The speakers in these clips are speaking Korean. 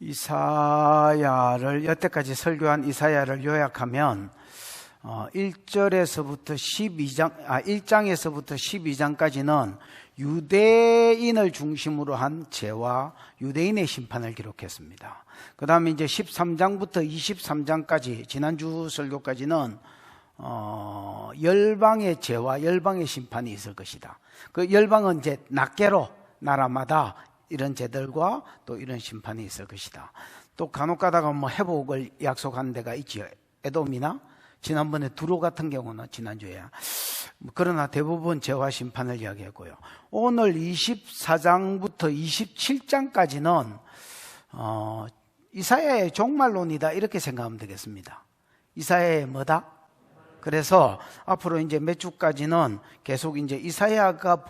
이사야를, 여태까지 설교한 이사야를 요약하면 1장에서부터 12장까지는 유대인을 중심으로 한 죄와 유대인의 심판을 기록했습니다. 그 다음에 이제 13장부터 23장까지, 지난주 설교까지는 열방의 죄와 열방의 심판이 있을 것이다. 그 열방은 이제 낱개로 나라마다 이런 죄들과 또 이런 심판이 있을 것이다. 또 간혹 가다가 뭐 회복을 약속한 데가 있지요. 에돔이나 지난번에 두로 같은 경우는 지난주에. 그러나 대부분 죄와 심판을 이야기했고요. 오늘 24장부터 27장까지는 이사야의 종말론이다, 이렇게 생각하면 되겠습니다. 이사야의 뭐다? 그래서 앞으로 이제 몇 주까지는 계속 이제 이사야가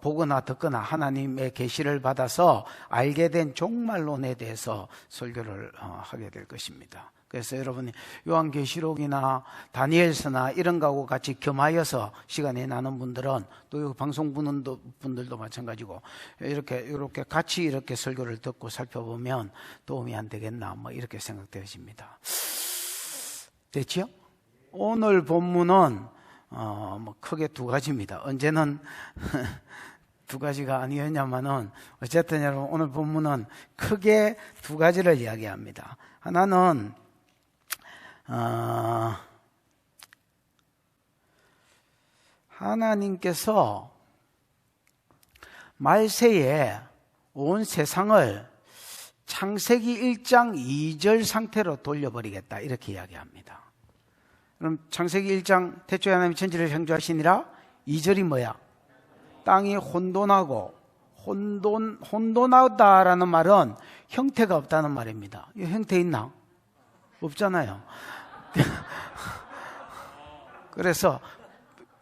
보거나 듣거나 하나님의 계시를 받아서 알게 된 종말론에 대해서 설교를 하게 될 것입니다. 그래서 여러분이 요한계시록이나 다니엘서나 이런 거하고 같이 겸하여서 시간이 나는 분들은, 또 방송 보는 분들도 마찬가지고, 이렇게 같이 이렇게 설교를 듣고 살펴보면 도움이 안 되겠나, 뭐 이렇게 생각되어집니다. 됐지요? 오늘 본문은 뭐 크게 두 가지입니다. 언제는 두 가지가 아니었냐면은, 어쨌든 여러분, 오늘 본문은 크게 두 가지를 이야기합니다. 하나는 하나님께서 말세에 온 세상을 창세기 1장 2절 상태로 돌려버리겠다, 이렇게 이야기합니다. 그럼 창세기 1장 태초에 하나님이 천지를 창조하시니라, 2절이 뭐야? 땅이 혼돈하고, 혼돈하다라는 말은 형태가 없다는 말입니다. 이 형태 있나? 없잖아요. 그래서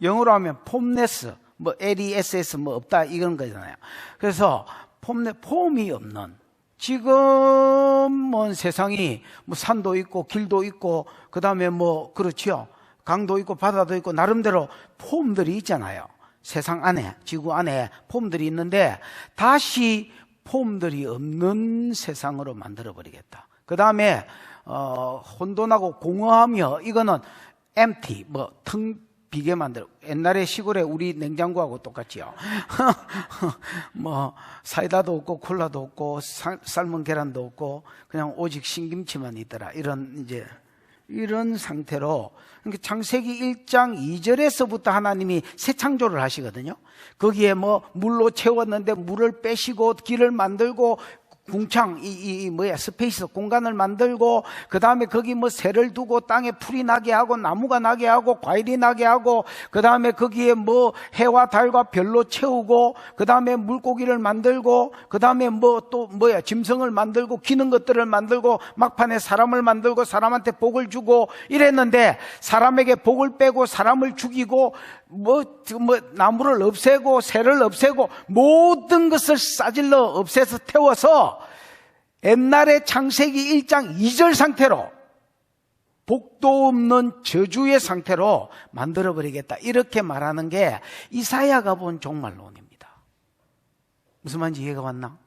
영어로 하면 폼레스, 뭐 LESS 뭐 없다, 이런 거잖아요. 그래서 폼이 없는, 지금은 세상이 뭐 산도 있고 길도 있고, 그 다음에 뭐 그렇지요, 강도 있고 바다도 있고 나름대로 폼들이 있잖아요. 세상 안에, 지구 안에 폼들이 있는데 다시 폼들이 없는 세상으로 만들어 버리겠다. 그 다음에 혼돈하고 공허하며, 이거는 empty, 뭐 텅 비게 만들어. 옛날에 시골에 우리 냉장고하고 똑같지요. 뭐 사이다도 없고 콜라도 없고 삶은 계란도 없고 그냥 오직 신김치만 있더라, 이런 상태로. 그러니까 창세기 1장 2절에서부터 하나님이 새 창조를 하시거든요. 거기에 뭐 물로 채웠는데 물을 빼시고 길을 만들고, 궁창, 스페이스, 공간을 만들고, 그 다음에 거기 뭐 새를 두고 땅에 풀이 나게 하고 나무가 나게 하고 과일이 나게 하고, 그 다음에 거기에 뭐 해와 달과 별로 채우고, 그 다음에 물고기를 만들고, 그 다음에 짐승을 만들고 기는 것들을 만들고, 막판에 사람을 만들고 사람한테 복을 주고 이랬는데, 사람에게 복을 빼고 사람을 죽이고 나무를 없애고 새를 없애고 모든 것을 싸질러 없애서 태워서 옛날에 창세기 1장 2절 상태로, 복도 없는 저주의 상태로 만들어버리겠다, 이렇게 말하는 게 이사야가 본 종말론입니다. 무슨 말인지 이해가 왔나?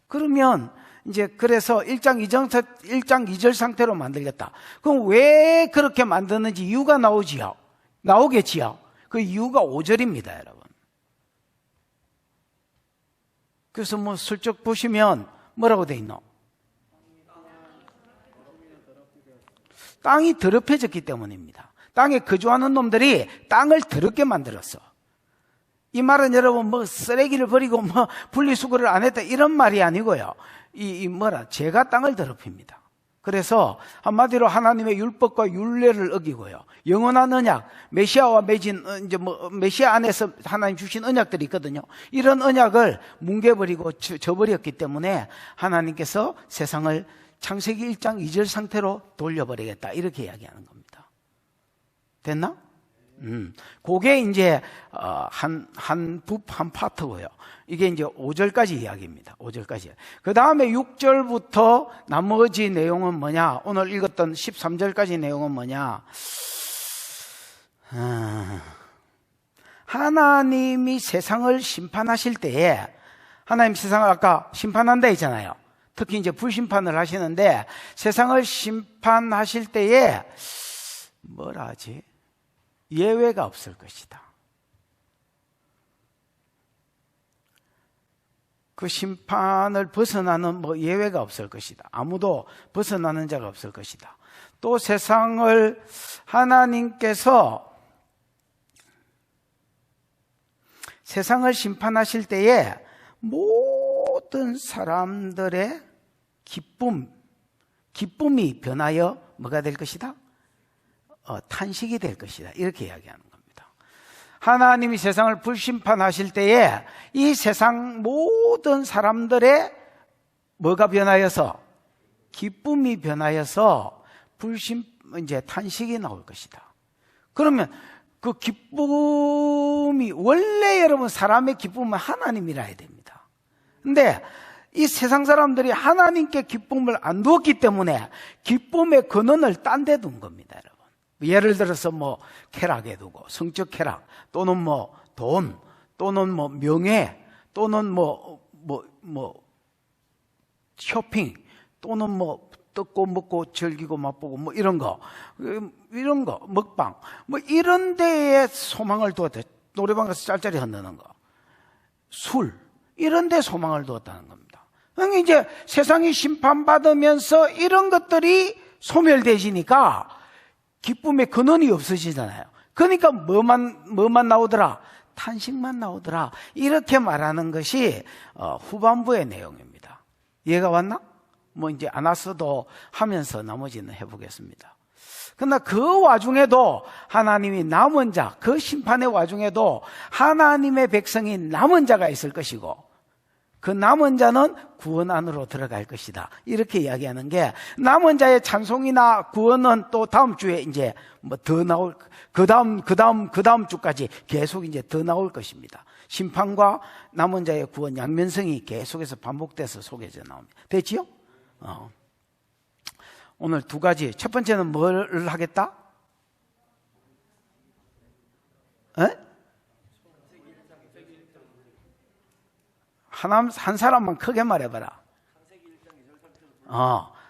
그러면 이제 그래서 1장 2절 상태로 만들겠다. 그럼 왜 그렇게 만드는지 이유가 나오겠지요. 그 이유가 5절입니다, 여러분. 그래서 뭐 슬쩍 보시면 뭐라고 돼 있노? 땅이 더럽혀졌기 때문입니다. 땅에 거주하는 놈들이 땅을 더럽게 만들었어. 이 말은 여러분 뭐 쓰레기를 버리고 뭐 분리수거를 안 했다, 이런 말이 아니고요. 죄가 땅을 더럽힙니다. 그래서 한마디로 하나님의 율법과 율례를 어기고요. 영원한 언약, 메시아와 맺은 메시아 안에서 하나님 주신 언약들이 있거든요. 이런 언약을 뭉개버리고 저버렸기 때문에 하나님께서 세상을 창세기 1장 2절 상태로 돌려버리겠다, 이렇게 이야기하는 겁니다. 됐나? 그게 이제 한 파트고요. 이게 이제 5절까지 이야기입니다. 5절까지. 그 다음에 6절부터 나머지 내용은 뭐냐? 오늘 읽었던 13절까지 내용은 뭐냐? 하나님이 세상을 심판하실 때에 하나님 세상을 아까 심판한다 했잖아요. 특히 이제 불심판을 하시는데 세상을 심판하실 때에 뭐라 하지? 예외가 없을 것이다. 그 심판을 벗어나는 뭐 예외가 없을 것이다. 아무도 벗어나는 자가 없을 것이다. 또 세상을 하나님께서 세상을 심판하실 때에 모든 사람들의 기쁨이 변하여 뭐가 될 것이다? 탄식이 될 것이다. 이렇게 이야기하는 겁니다. 하나님이 세상을 불심판하실 때에 이 세상 모든 사람들의 뭐가 변하여서? 기쁨이 변하여서 이제 탄식이 나올 것이다. 그러면 그 기쁨이 원래 여러분 사람의 기쁨은 하나님이라 해야 됩니다. 근데 이 세상 사람들이 하나님께 기쁨을 안 두었기 때문에 기쁨의 근원을 딴 데 둔 겁니다, 여러분. 예를 들어서 뭐 쾌락에 두고 성적 쾌락 또는 뭐 돈 또는 뭐 명예 또는 뭐 쇼핑 또는 뭐 뜯고 먹고 즐기고 맛보고 뭐 이런 거 먹방 뭐 이런 데에 소망을 두었다. 노래방 가서 짤짤이 흔드는 거, 술 이런 데 소망을 두었다는 겁니다. 그러니까 이제 세상이 심판받으면서 이런 것들이 소멸되지니까 기쁨의 근원이 없어지잖아요. 그러니까 뭐만 나오더라? 탄식만 나오더라. 이렇게 말하는 것이 후반부의 내용입니다. 이해가 왔나? 뭐 이제 안 왔어도 하면서 나머지는 해보겠습니다. 그러나 그 와중에도 하나님이 남은 자, 그 심판의 와중에도 하나님의 백성이 남은 자가 있을 것이고 그 남은 자는 구원 안으로 들어갈 것이다. 이렇게 이야기하는 게 남은 자의 찬송이나 구원은 또 다음 주에 이제 뭐 더 나올 그 다음 주까지 계속 이제 더 나올 것입니다. 심판과 남은 자의 구원 양면성이 계속해서 반복돼서 소개져 나옵니다. 됐지요? 오늘 두 가지. 첫 번째는 뭘 하겠다? 한 사람만 크게 말해봐라.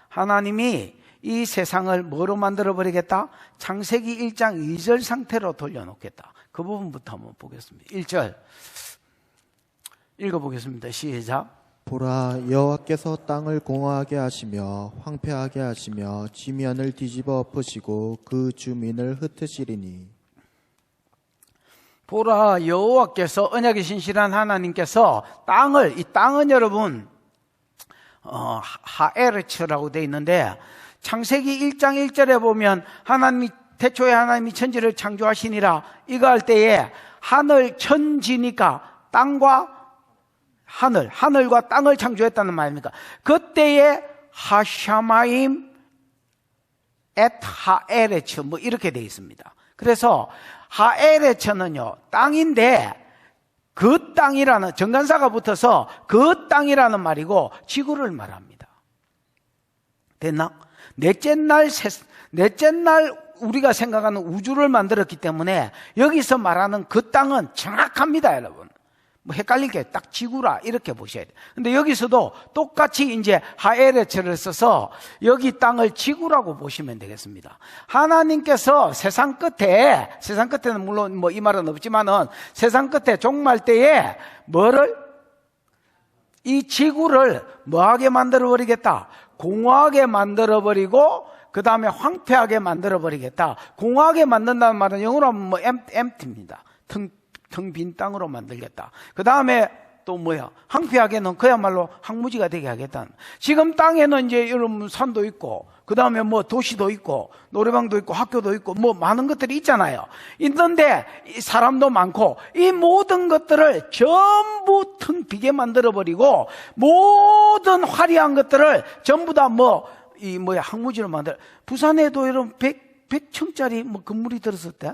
하나님이 이 세상을 뭐로 만들어버리겠다? 창세기 1장 2절 상태로 돌려놓겠다. 그 부분부터 한번 보겠습니다. 1절 읽어보겠습니다. 시작. 보라, 여호와께서 땅을 공허하게 하시며 황폐하게 하시며 지면을 뒤집어 엎으시고 그 주민을 흩으시리니. 보라, 여호와께서, 언약이 신실한 하나님께서 이 땅은 여러분 하에르츠라고 되어 있는데 창세기 1장 1절에 보면 태초에 하나님이 천지를 창조하시니라 이거 할 때에 하늘 천지니까 하늘과 땅을 창조했다는 말입니까? 그때에 하샤마임 엣 하에레츠 뭐 이렇게 되어 있습니다. 그래서 하에레츠는요 땅인데 그 땅이라는 정관사가 붙어서 그 땅이라는 말이고 지구를 말합니다. 됐나? 넷째 날 우리가 생각하는 우주를 만들었기 때문에 여기서 말하는 그 땅은 정확합니다, 여러분. 뭐 헷갈릴 게 딱 지구라 이렇게 보셔야 돼요. 근데 여기서도 똑같이 이제 하에레츠를 써서 여기 땅을 지구라고 보시면 되겠습니다. 하나님께서 세상 끝에는 물론 뭐 이 말은 없지만은 세상 끝에 종말 때에 이 지구를 뭐하게 만들어 버리겠다? 공허하게 만들어 버리고 그 다음에 황폐하게 만들어 버리겠다. 공허하게 만든다는 말은 영어로 하면 뭐 empty입니다. 텅 빈 땅으로 만들겠다. 그 다음에 또 황폐하게는 그야말로 황무지가 되게 하겠다. 지금 땅에는 이제 여러분 산도 있고, 그 다음에 뭐 도시도 있고, 노래방도 있고, 학교도 있고, 뭐 많은 것들이 있잖아요. 있는데 사람도 많고, 이 모든 것들을 전부 텅 비게 만들어버리고, 모든 화려한 것들을 전부 다 황무지로 부산에도 여러분 100층짜리 건물이 들었었대?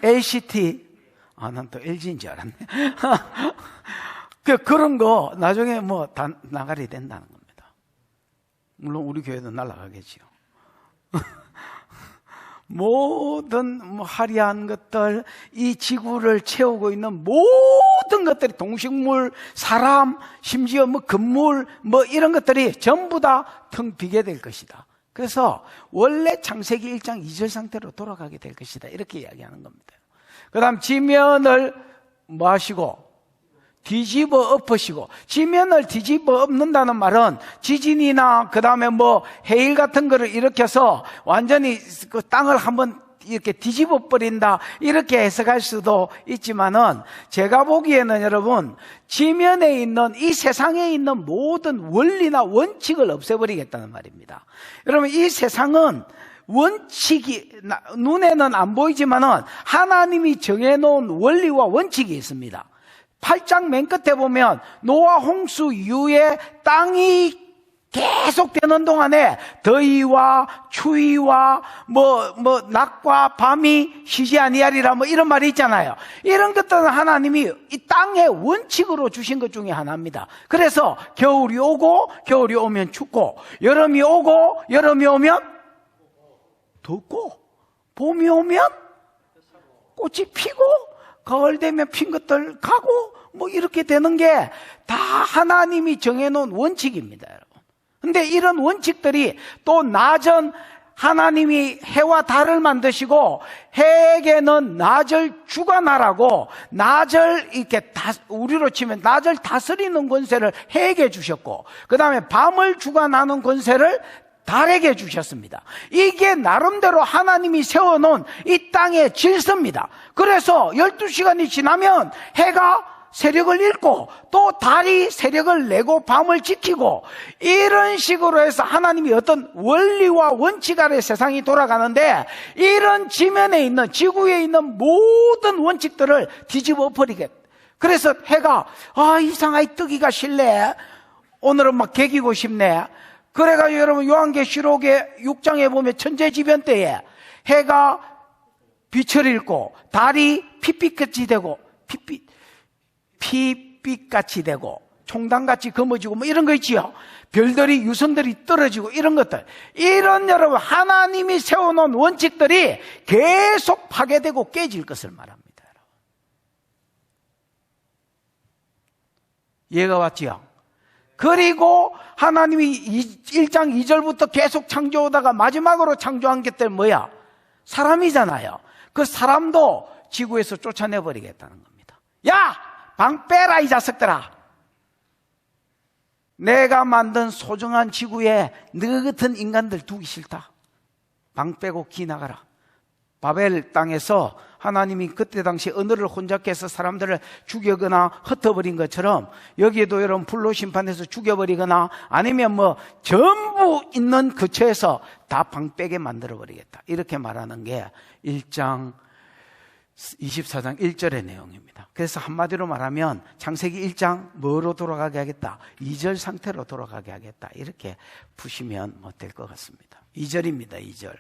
LCT. 난 또 LG인 줄 알았네. 그런 거 나중에 다 나가리 된다는 겁니다. 물론 우리 교회도 날아가겠지요. 모든 화려한 것들, 이 지구를 채우고 있는 모든 것들이 동식물, 사람, 심지어 건물, 이런 것들이 전부 다 텅 비게 될 것이다. 그래서 원래 창세기 1장 2절 상태로 돌아가게 될 것이다. 이렇게 이야기하는 겁니다. 그 다음 지면을 뭐 하시고? 뒤집어 엎으시고. 지면을 뒤집어 엎는다는 말은 지진이나 그 다음에 해일 같은 거를 일으켜서 완전히 그 땅을 한번 이렇게 뒤집어 버린다, 이렇게 해석할 수도 있지만은, 제가 보기에는 여러분, 지면에 있는 이 세상에 있는 모든 원리나 원칙을 없애버리겠다는 말입니다. 여러분, 이 세상은 원칙이 눈에는 안 보이지만은 하나님이 정해놓은 원리와 원칙이 있습니다. 8장 맨 끝에 보면 노아 홍수 이후에 땅이 계속되는 동안에 더위와 추위와 낮과 밤이 쉬지 아니하리라 이런 말이 있잖아요. 이런 것들은 하나님이 이 땅의 원칙으로 주신 것 중에 하나입니다. 그래서 겨울이 오고 겨울이 오면 춥고, 여름이 오고 여름이 오면 덥고, 봄이 오면 꽃이 피고, 가을 되면 핀 것들 가고, 이렇게 되는 게 다 하나님이 정해놓은 원칙입니다, 여러분. 근데 이런 원칙들이 또 나전 하나님이 해와 달을 만드시고, 해에게는 낮을 주관하라고, 낮을 이렇게 우리로 치면 낮을 다스리는 권세를 해에게 주셨고, 그 다음에 밤을 주관하는 권세를 달에게 주셨습니다. 이게 나름대로 하나님이 세워놓은 이 땅의 질서입니다. 그래서 12시간이 지나면 해가 세력을 잃고 또 달이 세력을 내고 밤을 지키고, 이런 식으로 해서 하나님이 어떤 원리와 원칙 아래 세상이 돌아가는데, 이런 지면에 있는, 지구에 있는 모든 원칙들을 뒤집어 버리겠다. 그래서 해가 이상하게 뜨기가 싫네, 오늘은 개기고 싶네. 그래가지고 여러분 요한계시록의 6장에 보면 천재지변 때에 해가 빛을 잃고 달이 핏빛같이 되고, 피빛같이 되고 총단같이 검어지고 이런 거 있지요. 별들이, 유성들이 떨어지고, 이런 것들, 이런 여러분 하나님이 세워놓은 원칙들이 계속 파괴되고 깨질 것을 말합니다. 이해가 왔지요? 그리고 하나님이 1장 2절부터 계속 창조하다가 마지막으로 창조한 것들 뭐야? 사람이잖아요. 그 사람도 지구에서 쫓아내버리겠다는 겁니다. 야! 방 빼라, 이 자식들아. 내가 만든 소중한 지구에 너 같은 인간들 두기 싫다. 방 빼고 기 나가라. 바벨 땅에서 하나님이 그때 당시 언어를 혼잡케 해서 사람들을 죽이거나 흩어버린 것처럼, 여기에도 여러분 불로 심판해서 죽여버리거나, 아니면 전부 있는 거처에서 다 방 빼게 만들어버리겠다, 이렇게 말하는 게 1장 24장 1절의 내용입니다. 그래서 한마디로 말하면 창세기 1장 뭐로 돌아가게 하겠다? 2절 상태로 돌아가게 하겠다, 이렇게 푸시면 될 것 같습니다. 2절입니다. 2절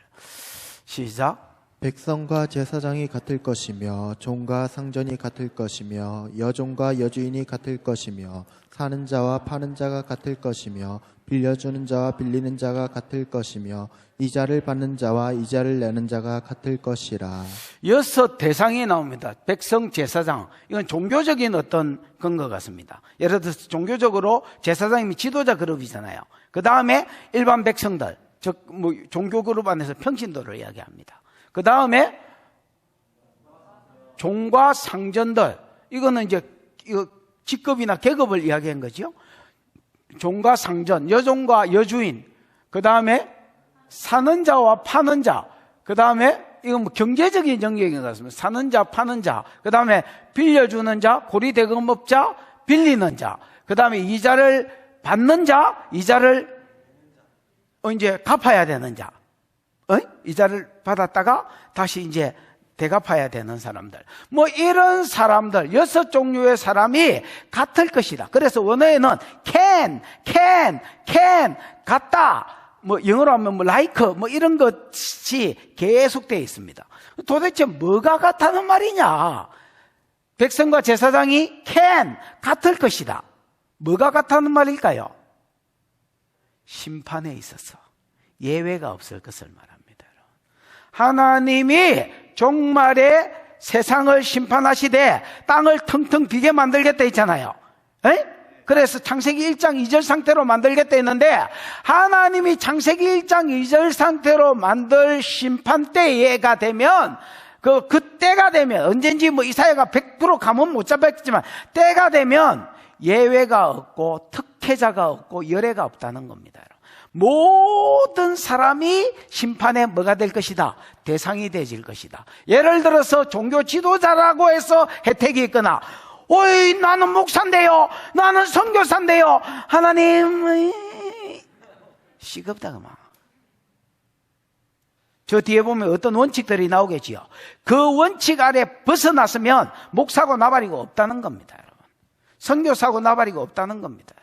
시작. 백성과 제사장이 같을 것이며 종과 상전이 같을 것이며 여종과 여주인이 같을 것이며 사는 자와 파는 자가 같을 것이며 빌려주는 자와 빌리는 자가 같을 것이며 이자를 받는 자와 이자를 내는 자가 같을 것이라. 6 대상이 나옵니다. 백성, 제사장. 이건 종교적인 어떤 근거 같습니다. 예를 들어서 종교적으로 제사장이 지도자 그룹이잖아요. 그 다음에 일반 백성들, 즉 종교 그룹 안에서 평신도를 이야기합니다. 그 다음에 종과 상전들, 이거는 이제 직급이나 계급을 이야기한 거죠. 종과 상전, 여종과 여주인, 그 다음에 사는 자와 파는 자, 그 다음에 이건 경제적인 영역인 것 같습니다. 사는 자, 파는 자, 그 다음에 빌려주는 자, 고리대금업자, 빌리는 자, 그 다음에 이자를 받는 자, 이자를 이제 갚아야 되는 자, 이자를 받았다가 다시 이제 대갚아야 되는 사람들, 이런 사람들 6 종류의 사람이 같을 것이다. 그래서 원어에는 can, 같다, 영어로 하면 like, 이런 것이 계속되어 있습니다. 도대체 뭐가 같다는 말이냐? 백성과 제사장이 can, 같을 것이다. 뭐가 같다는 말일까요? 심판에 있어서 예외가 없을 것을 말합니다. 하나님이 종말에 세상을 심판하시되 땅을 텅텅 비게 만들겠다 했잖아요. 에? 그래서 창세기 1장 2절 상태로 만들겠다 했는데, 하나님이 창세기 1장 2절 상태로 만들 심판 때가 되면, 그때가 되면, 언젠지 뭐 이사야가 100% 감은 못 잡았지만, 때가 되면 예외가 없고 특혜자가 없고 열애가 없다는 겁니다. 모든 사람이 심판에 뭐가 될 것이다? 대상이 되질 것이다. 예를 들어서 종교 지도자라고 해서 혜택이 있거나, 오이, 나는 목사인데요, 나는 선교사인데요, 하나님, 시급다 그만. 저 뒤에 보면 어떤 원칙들이 나오겠지요. 그 원칙 아래 벗어났으면 목사고 나발이고 없다는 겁니다, 여러분. 선교사고 나발이고 없다는 겁니다.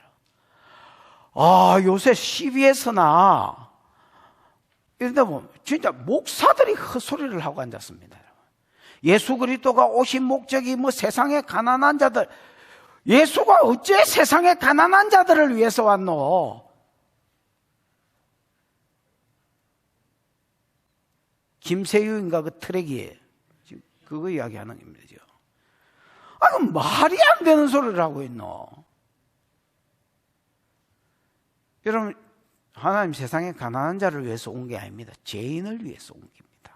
요새 CBS나 이런데 보면 진짜 목사들이 헛소리를 하고 앉았습니다. 예수 그리스도가 오신 목적이 뭐 세상의 가난한 자들, 예수가 어째 세상의 가난한 자들을 위해서 왔노? 김세유인가 그 트랙이 지금 그거 이야기하는 겁니다. 말이 안 되는 소리를 하고 있노? 여러분, 하나님 세상에 가난한 자를 위해서 온 게 아닙니다. 죄인을 위해서 온 겁니다.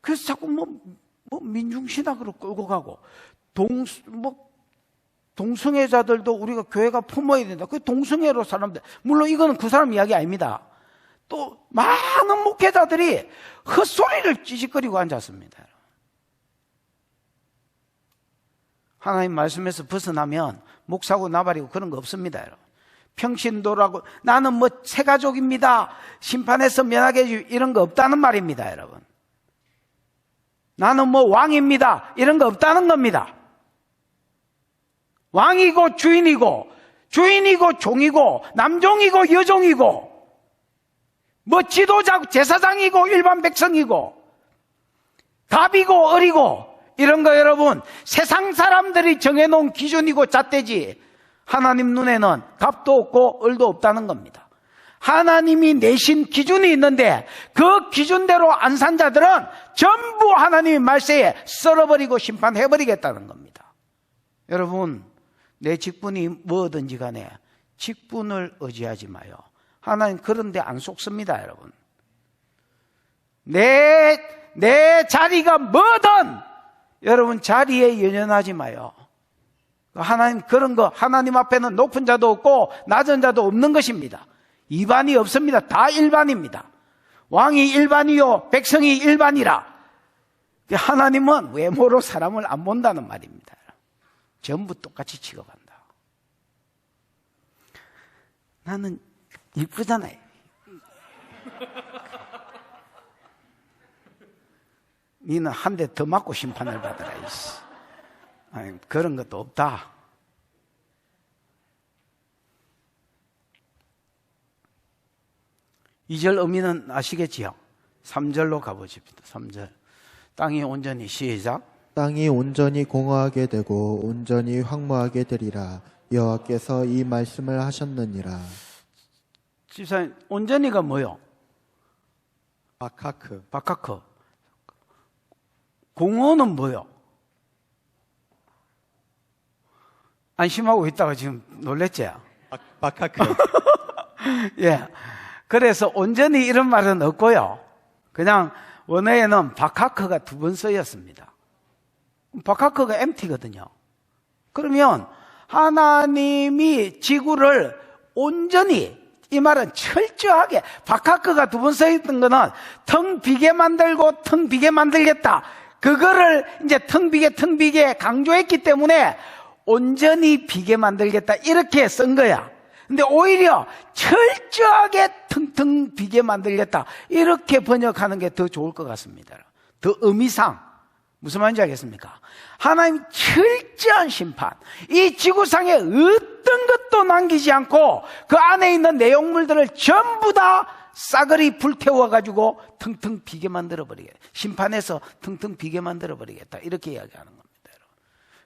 그래서 자꾸 뭐 민중신학으로 끌고 가고, 동성애자들도 우리가 교회가 품어야 된다. 그 동성애로 사람들, 물론 이거는 그 사람 이야기 아닙니다. 또 많은 목회자들이 헛소리를 찌직거리고 앉았습니다. 하나님 말씀에서 벗어나면 목사고 나발이고 그런 거 없습니다, 여러분. 평신도라고 나는 뭐 새가족입니다, 심판에서 면하게 해주 이런 거 없다는 말입니다, 여러분. 나는 뭐 왕입니다, 이런 거 없다는 겁니다. 왕이고 주인이고 종이고 남종이고 여종이고 뭐 지도자 제사장이고 일반 백성이고 갑이고 어리고 이런 거 여러분 세상 사람들이 정해놓은 기준이고 잣대지, 하나님 눈에는 값도 없고 을도 없다는 겁니다. 하나님이 내신 기준이 있는데 그 기준대로 안 산 자들은 전부 하나님의 말세에 썰어버리고 심판해버리겠다는 겁니다. 여러분, 내 직분이 뭐든지 간에 직분을 의지하지 마요. 하나님 그런 데 안 속습니다, 여러분. 내 자리가 뭐든 여러분 자리에 연연하지 마요. 하나님 그런 거, 하나님 앞에는 높은 자도 없고 낮은 자도 없는 것입니다. 이반이 없습니다. 다 일반입니다. 왕이 일반이요 백성이 일반이라. 하나님은 외모로 사람을 안 본다는 말입니다. 전부 똑같이 취급한다. 나는 이쁘잖아요. 니는 한 대 더 맞고 심판을 받아라. 아니, 그런 것도 없다. 이 절 의미는 아시겠지요? 3절로 가보십시다. 3절. 땅이 온전히 시작. 땅이 온전히 공허하게 되고 온전히 황무하게 되리라. 여호와께서 이 말씀을 하셨느니라. 집사님, 온전히가 뭐요? 바카크. 공허는 뭐요? 안심하고 있다가 지금 놀랬지? 바카크. 예. 그래서 온전히 이런 말은 없고요. 그냥 원어에는 바카크가 2번 쓰였습니다. 바카크가 empty거든요. 그러면 하나님이 지구를 온전히, 이 말은 철저하게, 바카크가 2번 쓰였던 거는 텅 비게 만들고 텅 비게 만들겠다. 그거를 이제 텅 비게 강조했기 때문에 온전히 비게 만들겠다 이렇게 쓴 거야. 근데 오히려 철저하게 텅텅 비게 만들겠다 이렇게 번역하는 게 더 좋을 것 같습니다. 더 의미상 무슨 말인지 알겠습니까? 하나님 철저한 심판, 이 지구상에 어떤 것도 남기지 않고 그 안에 있는 내용물들을 전부 다 싸그리 불태워가지고 텅텅 비게 만들어버리겠다. 심판해서 텅텅 비게 만들어버리겠다 이렇게 이야기하는 겁니다.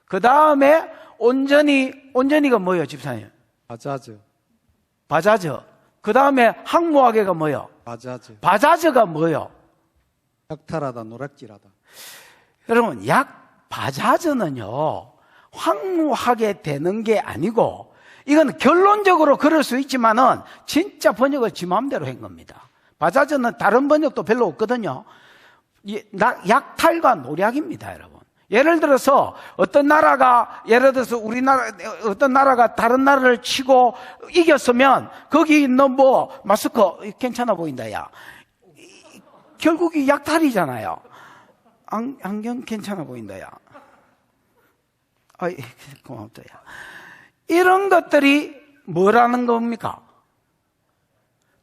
그 다음에 온전히가 뭐예요, 집사님? 바자즈. 그 다음에 항모하게가 뭐요? 바자즈. 바자즈가 뭐요? 약탈하다, 노략질하다. 여러분, 바자즈는요, 황무하게 되는 게 아니고, 이건 결론적으로 그럴 수 있지만은, 진짜 번역을 지 마음대로 한 겁니다. 바자즈는 다른 번역도 별로 없거든요. 약탈과 노략입니다, 여러분. 예를 들어서, 어떤 나라가, 예를 들어서 어떤 나라가 다른 나라를 치고 이겼으면, 거기 있는 마스크, 괜찮아 보인다, 야. 결국이 약탈이잖아요. 안경 괜찮아 보인다, 야. 고맙다, 야. 이런 것들이 뭐라는 겁니까?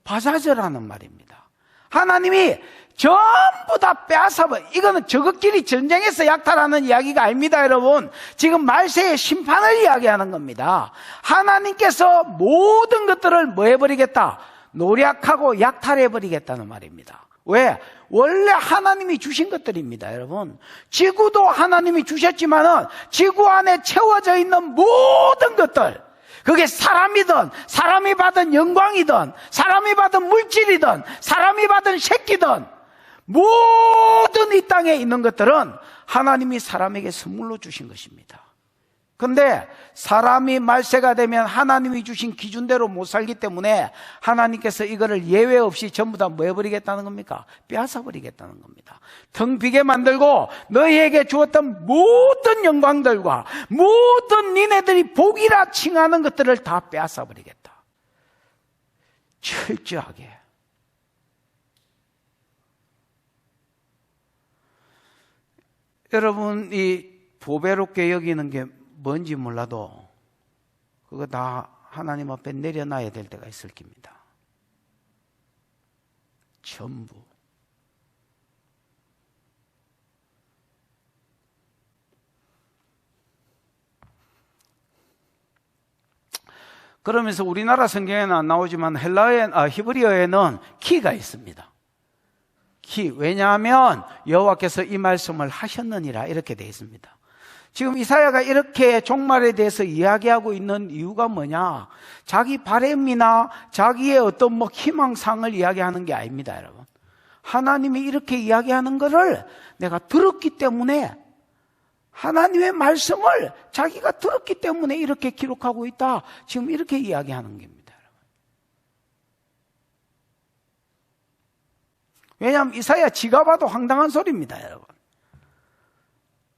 바자즈라는 말입니다. 하나님이 전부 다 빼앗아버려. 이거는 저것끼리 전쟁에서 약탈하는 이야기가 아닙니다, 여러분. 지금 말세의 심판을 이야기하는 겁니다. 하나님께서 모든 것들을 뭐 해버리겠다? 노략하고 약탈해버리겠다는 말입니다. 왜? 원래 하나님이 주신 것들입니다, 여러분. 지구도 하나님이 주셨지만은 지구 안에 채워져 있는 모든 것들, 그게 사람이든 사람이 받은 영광이든 사람이 받은 물질이든 사람이 받은 새끼든 모든 이 땅에 있는 것들은 하나님이 사람에게 선물로 주신 것입니다. 그런데 사람이 말세가 되면 하나님이 주신 기준대로 못 살기 때문에 하나님께서 이거를 예외 없이 전부 다 뭐 해버리겠다는 겁니까? 빼앗아버리겠다는 겁니다. 텅 비게 만들고 너희에게 주었던 모든 영광들과 모든 니네들이 복이라 칭하는 것들을 다 빼앗아버리겠다. 철저하게. 여러분, 이 보배롭게 여기는 게 뭔지 몰라도 그거 다 하나님 앞에 내려놔야 될 때가 있을 겁니다. 전부. 그러면서 우리나라 성경에는 안 나오지만 히브리어에는 키가 있습니다. 키. 왜냐하면 여호와께서 이 말씀을 하셨느니라 이렇게 되어 있습니다. 지금 이사야가 이렇게 종말에 대해서 이야기하고 있는 이유가 뭐냐? 자기 바램이나 자기의 어떤 희망상을 이야기하는 게 아닙니다, 여러분. 하나님이 이렇게 이야기하는 것을 내가 들었기 때문에, 하나님의 말씀을 자기가 들었기 때문에 이렇게 기록하고 있다. 지금 이렇게 이야기하는 겁니다, 여러분. 왜냐하면 이사야 지가 봐도 황당한 소리입니다, 여러분.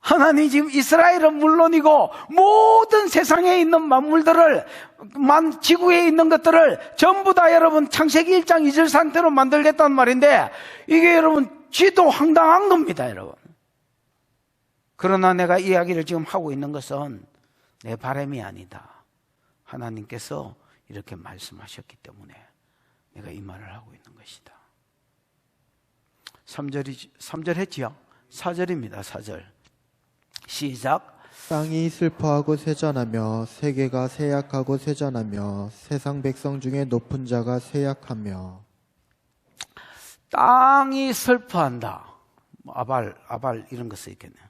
하나님이 지금 이스라엘은 물론이고 모든 세상에 있는 만물들을, 지구에 있는 것들을 전부 다 여러분 창세기 1장 2절 상태로 만들겠다는 말인데, 이게 여러분 지도 황당한 겁니다, 여러분. 그러나 내가 이야기를 지금 하고 있는 것은 내 바람이 아니다. 하나님께서 이렇게 말씀하셨기 때문에 내가 이 말을 하고 있는 것이다. 3절 했지요? 4절입니다, 4절. 시작. 땅이 슬퍼하고 쇠전하며 세계가 쇠약하고 쇠전하며 세상 백성 중에 높은 자가 쇠약하며. 땅이 슬퍼한다. 아발 이런 거 써있겠네요.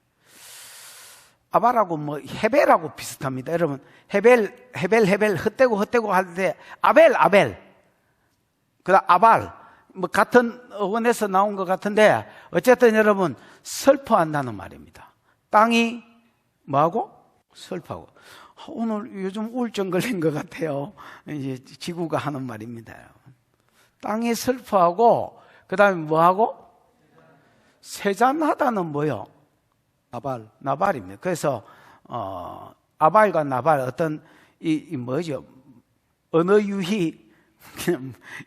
아발하고 헤벨하고 비슷합니다. 여러분, 헤벨 헛되고 할 때 아벨 그다음 아발 같은 어원에서 나온 것 같은데, 어쨌든 여러분 슬퍼한다는 말입니다. 땅이 뭐하고? 슬퍼하고. 오늘 요즘 우울증 걸린 것 같아요. 이제 지구가 하는 말입니다. 땅이 슬퍼하고, 그 다음에 뭐하고? 세잔하다는 뭐요? 나발입니다. 그래서 아발과 나발, 어떤 뭐죠? 언어 유희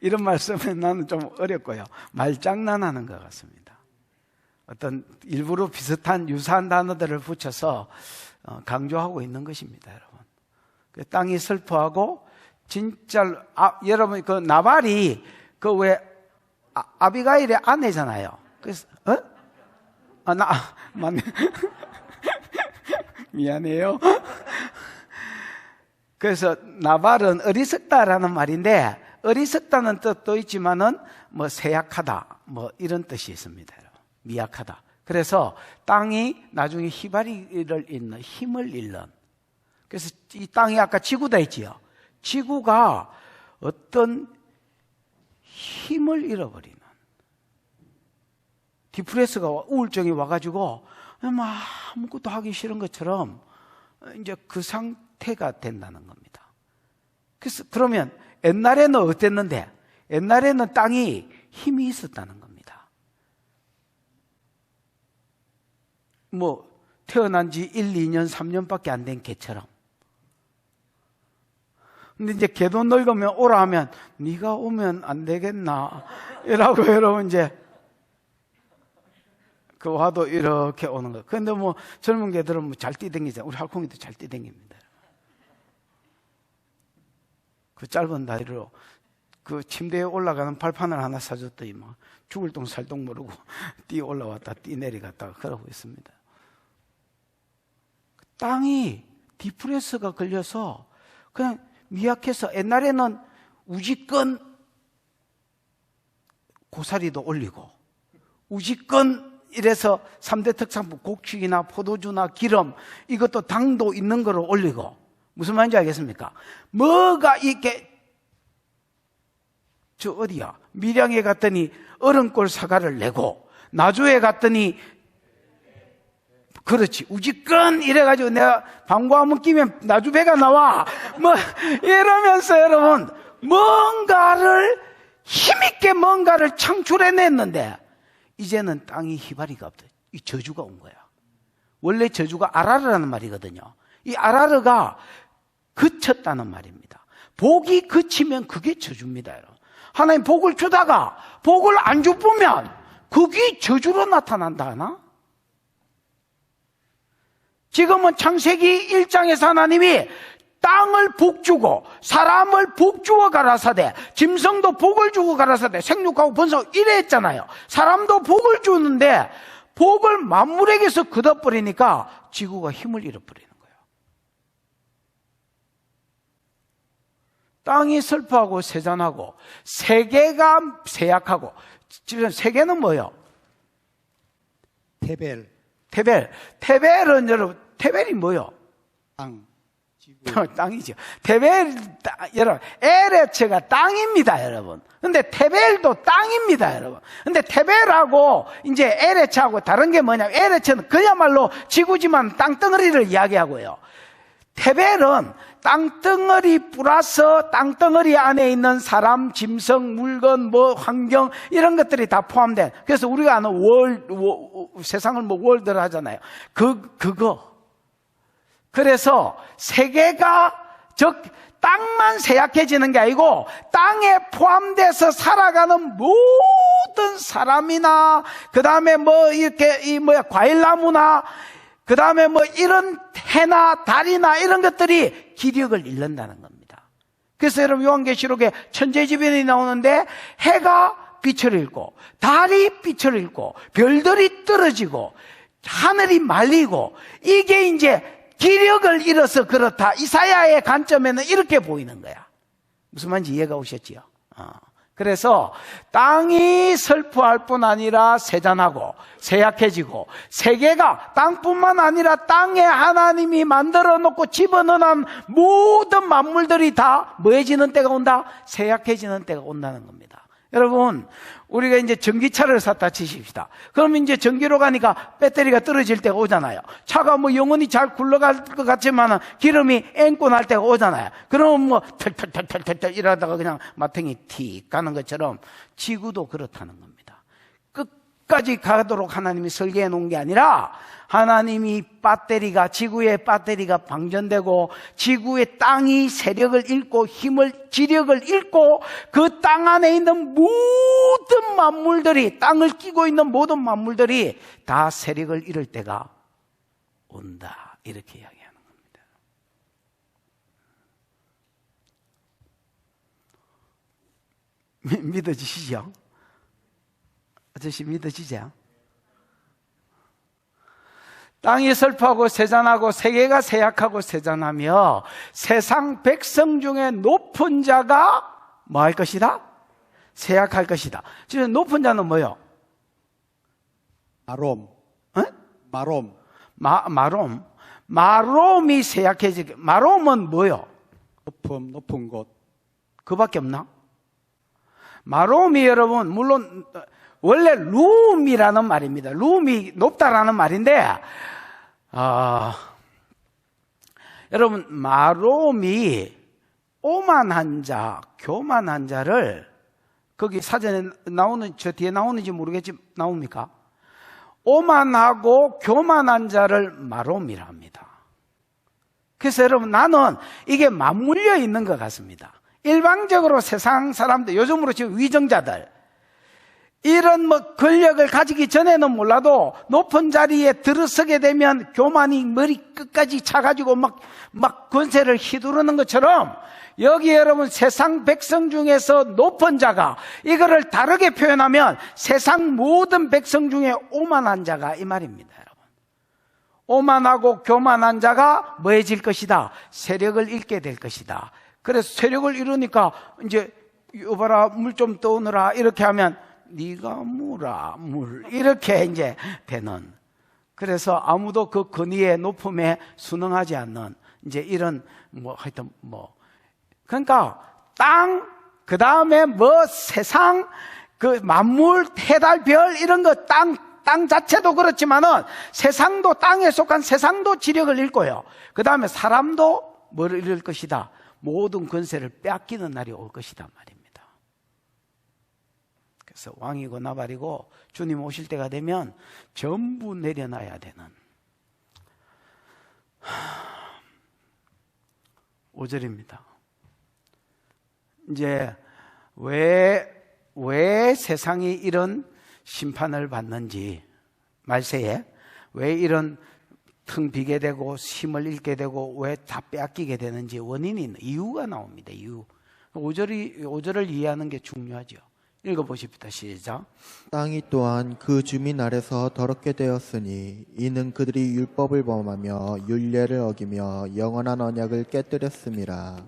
이런 말 쓰면 나는 좀 어렵고요. 말장난하는 것 같습니다. 어떤 일부러 비슷한 유사한 단어들을 붙여서 강조하고 있는 것입니다, 여러분. 땅이 슬퍼하고, 진짜 여러분 그 나발이 왜 아비가일의 아내잖아요. 그래서 맞네. 미안해요. 그래서 나발은 어리석다라는 말인데, 어리석다는 뜻도 있지만은 쇠약하다 이런 뜻이 있습니다. 미약하다. 그래서 땅이 나중에 희발이를 잃는, 힘을 잃는. 그래서 이 땅이 아까 지구다 했지요. 지구가 어떤 힘을 잃어버리는, 디프레스가 우울증이 와가지고 막 아무것도 하기 싫은 것처럼 이제 그 상태가 된다는 겁니다. 그래서 그러면 옛날에는 어땠는데? 옛날에는 땅이 힘이 있었다는 겁니다. 뭐 태어난 지 1, 2년, 3년밖에 안 된 개처럼. 근데 이제 개도 늙으면 오라 하면 네가 오면 안 되겠나 이라고 여러분 이제 그 와도 이렇게 오는 거예요. 그런데 뭐 젊은 개들은 뭐 잘 뛰댕기잖아요. 우리 할콩이도 잘 뛰댕깁니다. 그 짧은 다리로 그 침대에 올라가는 발판을 하나 사줬더니 막 죽을 똥 살 똥 모르고 뛰어 올라왔다 뛰 내려갔다가 그러고 있습니다. 땅이 디프레스가 걸려서 그냥 미약해서 옛날에는 우지권 고사리도 올리고 우지권 이래서 3대 특산품 곡식이나 포도주나 기름 이것도 당도 있는 거로 올리고 무슨 말인지 알겠습니까? 뭐가 이렇게 저 어디야? 밀양에 갔더니 어른꼴 사과를 내고 나주에 갔더니 그렇지 우지권 이래가지고 내가 방구 한번 끼면 나주 배가 나와 뭐 이러면서 여러분 뭔가를 힘있게 뭔가를 창출해냈는데 이제는 땅이 희바리가 없다. 이 저주가 온 거야. 원래 저주가 아라르라는 말이거든요. 이 아라르가 그쳤다는 말입니다. 복이 그치면 그게 저주입니다. 여러분. 하나님 복을 주다가 복을 안 주면 그게 저주로 나타난다 하나? 지금은 창세기 1장에서 하나님이 땅을 복주고 사람을 복주어 가라사대 짐승도 복을 주고 가라사대 생육하고 번성 이래 했잖아요. 사람도 복을 주는데 복을 만물에게서 걷어버리니까 지구가 힘을 잃어버리는 거예요. 땅이 슬퍼하고 세잔하고 세계가 쇠약하고 지금 세계는 뭐예요? 테벨, 테벨은 여러분 테벨이 뭐예요? 땅, 지구. 땅이죠. 테벨, 여러분, 에레츠가 땅입니다, 여러분. 근데 테벨도 땅입니다, 여러분. 근데 테벨하고 이제 에레츠하고 다른 게 뭐냐면 에레츠는 그야말로 지구지만 땅덩어리를 이야기하고요. 테벨은 땅덩어리 플러스 땅덩어리 안에 있는 사람, 짐승, 물건, 뭐 환경 이런 것들이 다 포함된. 그래서 우리가 아는 세상을 뭐 월드를 하잖아요. 그거. 그래서 세계가 즉 땅만 쇠약해지는 게 아니고 땅에 포함돼서 살아가는 모든 사람이나 그 다음에 뭐 이렇게 과일나무나 그 다음에 뭐 이런 해나 달이나 이런 것들이 기력을 잃는다는 겁니다. 그래서 여러분 요한계시록에 천재지변이 나오는데 해가 빛을 잃고 달이 빛을 잃고 별들이 떨어지고 하늘이 말리고 이게 이제 기력을 잃어서 그렇다. 이사야의 관점에는 이렇게 보이는 거야. 무슨 말인지 이해가 오셨지요? 그래서 땅이 슬퍼할 뿐 아니라 세잔하고 쇠약해지고 세계가 땅뿐만 아니라 땅에 하나님이 만들어 놓고 집어넣은 모든 만물들이 다 뭐해지는 때가 온다? 쇠약해지는 때가 온다는 겁니다. 여러분 우리가 이제 전기차를 샀다 치십시다. 그러면 이제 전기로 가니까 배터리가 떨어질 때가 오잖아요. 차가 뭐 영원히 잘 굴러갈 것 같지만 기름이 앵꼬 날 때가 오잖아요. 그러면 뭐 털털털털털 이러다가 그냥 마탱이 틱 가는 것처럼 지구도 그렇다는 겁니다. 끝까지 가도록 하나님이 설계해 놓은 게 아니라 하나님이 지구의 배터리가 방전되고 지구의 땅이 세력을 잃고 지력을 잃고 그 땅 안에 있는 모든 만물들이 땅을 끼고 있는 모든 만물들이 다 세력을 잃을 때가 온다. 이렇게 이야기하는 겁니다. 믿어지시죠? 아저씨 믿어지죠? 땅이 슬퍼하고 세잔하고 세계가 쇠약하고 세잔하며 세상 백성 중에 높은 자가 뭐 할 것이다? 쇠약할 것이다. 지금 높은 자는 뭐요? 마롬, 어? 마롬, 마롬이 쇠약해지게. 마롬은 뭐요? 높은 곳. 그밖에 없나? 마롬이 여러분, 물론 원래 룸이라는 말입니다. 룸이 높다라는 말인데, 여러분, 마롬이 오만한 자, 교만한 자를, 거기 사전에 저 뒤에 나오는지 모르겠지만, 나옵니까? 오만하고 교만한 자를 마롬이라 합니다. 그래서 여러분, 나는 이게 맞물려 있는 것 같습니다. 일방적으로 세상 사람들, 요즘으로 지금 위정자들, 이런 권력을 가지기 전에는 몰라도 높은 자리에 들어서게 되면 교만이 머리 끝까지 차가지고 막 권세를 휘두르는 것처럼, 여기 여러분 세상 백성 중에서 높은 자가 이거를 다르게 표현하면 세상 모든 백성 중에 오만한 자가 이 말입니다, 여러분. 오만하고 교만한 자가 뭐해질 것이다? 세력을 잃게 될 것이다. 그래서 세력을 잃으니까 이제 여봐라, 물 좀 떠오느라 이렇게 하면 네가 무라 물 이렇게 이제 되는. 그래서 아무도 그 권위의 높음에 순응하지 않는 이제 이런 하여튼 그러니까 땅, 그 다음에 세상, 그 만물, 해달, 별 이런 거 땅 자체도 그렇지만은 세상도, 땅에 속한 세상도 지력을 잃고요. 그 다음에 사람도 뭐를 잃을 것이다? 모든 권세를 빼앗기는 날이 올 것이다 말입니다. 그래서 왕이고 나발이고 주님 오실 때가 되면 전부 내려놔야 되는. 5절입니다. 이제 왜 세상이 이런 심판을 받는지, 말세에 왜 이런 텅 비게 되고 힘을 잃게 되고 왜 다 빼앗기게 되는지 원인이 있는 이유가 나옵니다. 이유. 5절을 이해하는 게 중요하죠. 읽어보십시다. 시작. 땅이 또한 그 주민 아래서 더럽게 되었으니 이는 그들이 율법을 범하며 율례를 어기며 영원한 언약을 깨뜨렸음이라.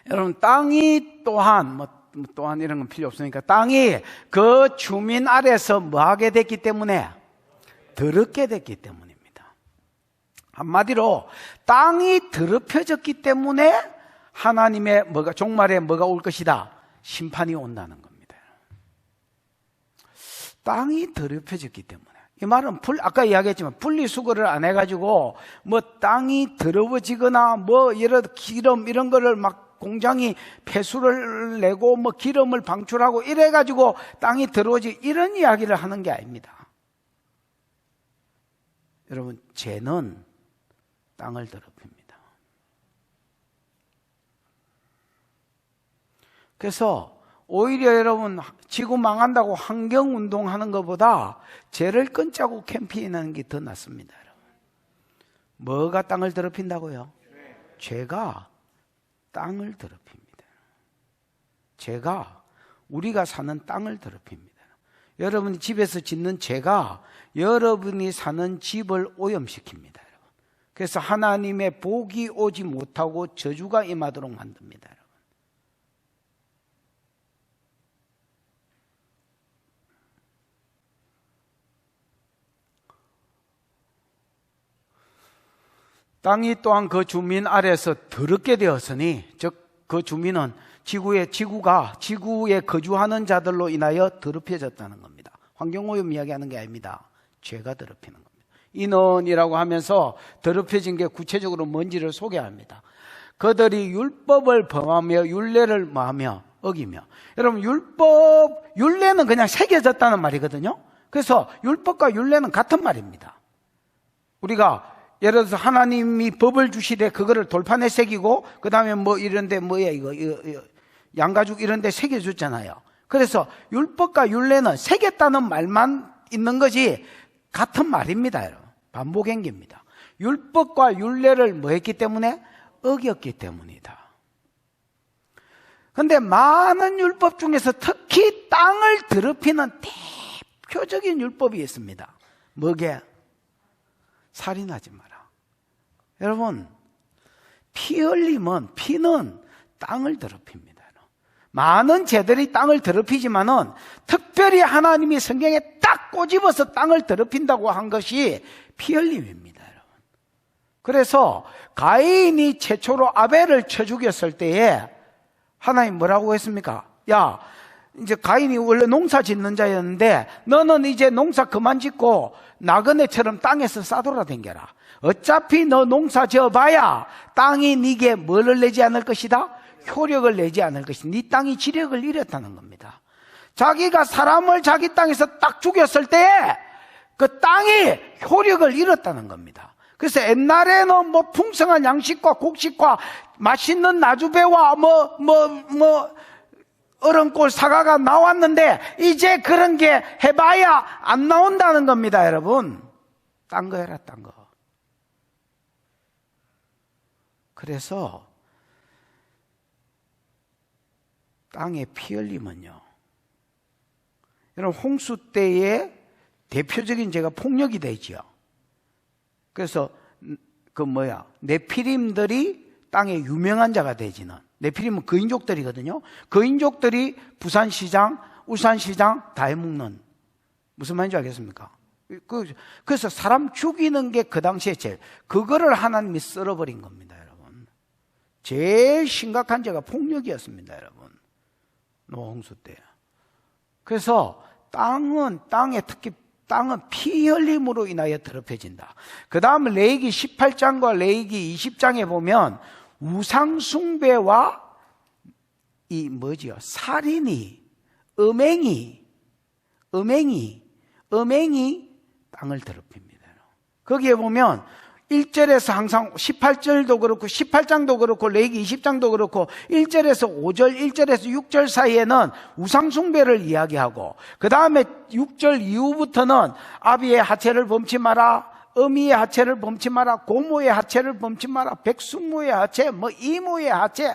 여러분, 땅이 또한 또한 이런 건 필요 없으니까, 땅이 그 주민 아래서 뭐하게 됐기 때문에? 더럽게 됐기 때문입니다. 한마디로 땅이 더럽혀졌기 때문에 하나님의 종말에 뭐가 올 것이다? 심판이 온다는 겁니다. 땅이 더럽혀졌기 때문에. 이 말은 아까 이야기했지만 분리수거를 안 해가지고 땅이 더러워지거나 이런 기름 이런 거를 공장이 폐수를 내고 기름을 방출하고 이래가지고 땅이 더러워지고 이런 이야기를 하는 게 아닙니다. 여러분, 죄는 땅을 더럽힙니다. 그래서 오히려 여러분, 지구 망한다고 환경운동 하는 것보다 죄를 끊자고 캠페인하는 게 더 낫습니다. 여러분. 뭐가 땅을 더럽힌다고요? 죄가 땅을 더럽힙니다. 죄가 우리가 사는 땅을 더럽힙니다. 여러분이 집에서 짓는 죄가 여러분이 사는 집을 오염시킵니다. 그래서 하나님의 복이 오지 못하고 저주가 임하도록 만듭니다. 땅이 또한 그 주민 아래서 더럽게 되었으니, 즉 그 주민은 지구에 거주하는 자들로 인하여 더럽혀졌다는 겁니다. 환경오염 이야기하는 게 아닙니다. 죄가 더럽히는 겁니다. 인원이라고 하면서 더럽혀진 게 구체적으로 뭔지를 소개합니다. 그들이 율법을 범하며 율례를 뭐하며 어기며. 여러분, 율례는 그냥 새겨졌다는 말이거든요. 그래서 율법과 율례는 같은 말입니다. 우리가 예를 들어서 하나님이 법을 주시되 그거를 돌판에 새기고 그 다음에 이런데 이거 양가죽 이런데 새겨줬잖아요. 그래서 율법과 율례는 새겼다는 말만 있는 것이 같은 말입니다. 여러분. 반복행기입니다. 율법과 율례를 했기 때문에? 어겼기 때문이다. 그런데 많은 율법 중에서 특히 땅을 더럽히는 대표적인 율법이 있습니다. 뭐게? 살인하지 마라. 여러분, 피는 땅을 더럽힙니다. 많은 죄들이 땅을 더럽히지만은 특별히 하나님이 성경에 딱 꼬집어서 땅을 더럽힌다고 한 것이 피 흘림입니다. 여러분. 그래서 가인이 최초로 아벨을 쳐 죽였을 때에 하나님 뭐라고 했습니까? 야, 이제 가인이 원래 농사 짓는 자였는데 너는 이제 농사 그만 짓고 나그네처럼 땅에서 싸돌아댕겨라. 어차피 너 농사 지어봐야 땅이 네게 뭐를 내지 않을 것이다? 효력을 내지 않을 것이다. 네 땅이 지력을 잃었다는 겁니다. 자기가 사람을 자기 땅에서 딱 죽였을 때 그 땅이 효력을 잃었다는 겁니다. 그래서 옛날에는 뭐 풍성한 양식과 곡식과 맛있는 나주배와 어른꼴 사과가 나왔는데 이제 그런 게 해봐야 안 나온다는 겁니다, 여러분. 딴 거 해라, 딴 거. 그래서 땅에 피 흘리면요, 여러분, 홍수 때의 대표적인 제가 폭력이 되죠. 그래서 네피림들이 땅에 유명한 자가 되지는, 네피림은 거인족들이거든요. 거인족들이 부산시장, 울산시장 다 해먹는, 무슨 말인지 알겠습니까? 그래서 사람 죽이는 게 그 당시에 그거를 하나님이 썰어버린 겁니다, 여러분. 제일 심각한 죄가 폭력이었습니다, 여러분. 노홍수 때. 그래서 특히 땅은 피 흘림으로 인하여 더럽혀진다. 그 다음 레위기 18장과 레위기 20장에 보면 우상숭배와 살인이, 음행이 땅을 더럽힙니다. 거기에 보면 1절에서 항상 18절도 그렇고 18장도 그렇고 레위기 20장도 그렇고 1절에서 5절, 1절에서 6절 사이에는 우상숭배를 이야기하고 그 다음에 6절 이후부터는 아비의 하체를 범치 마라, 어미의 하체를 범치 마라, 고모의 하체를 범치 마라, 백숙모의 하체, 이모의 하체,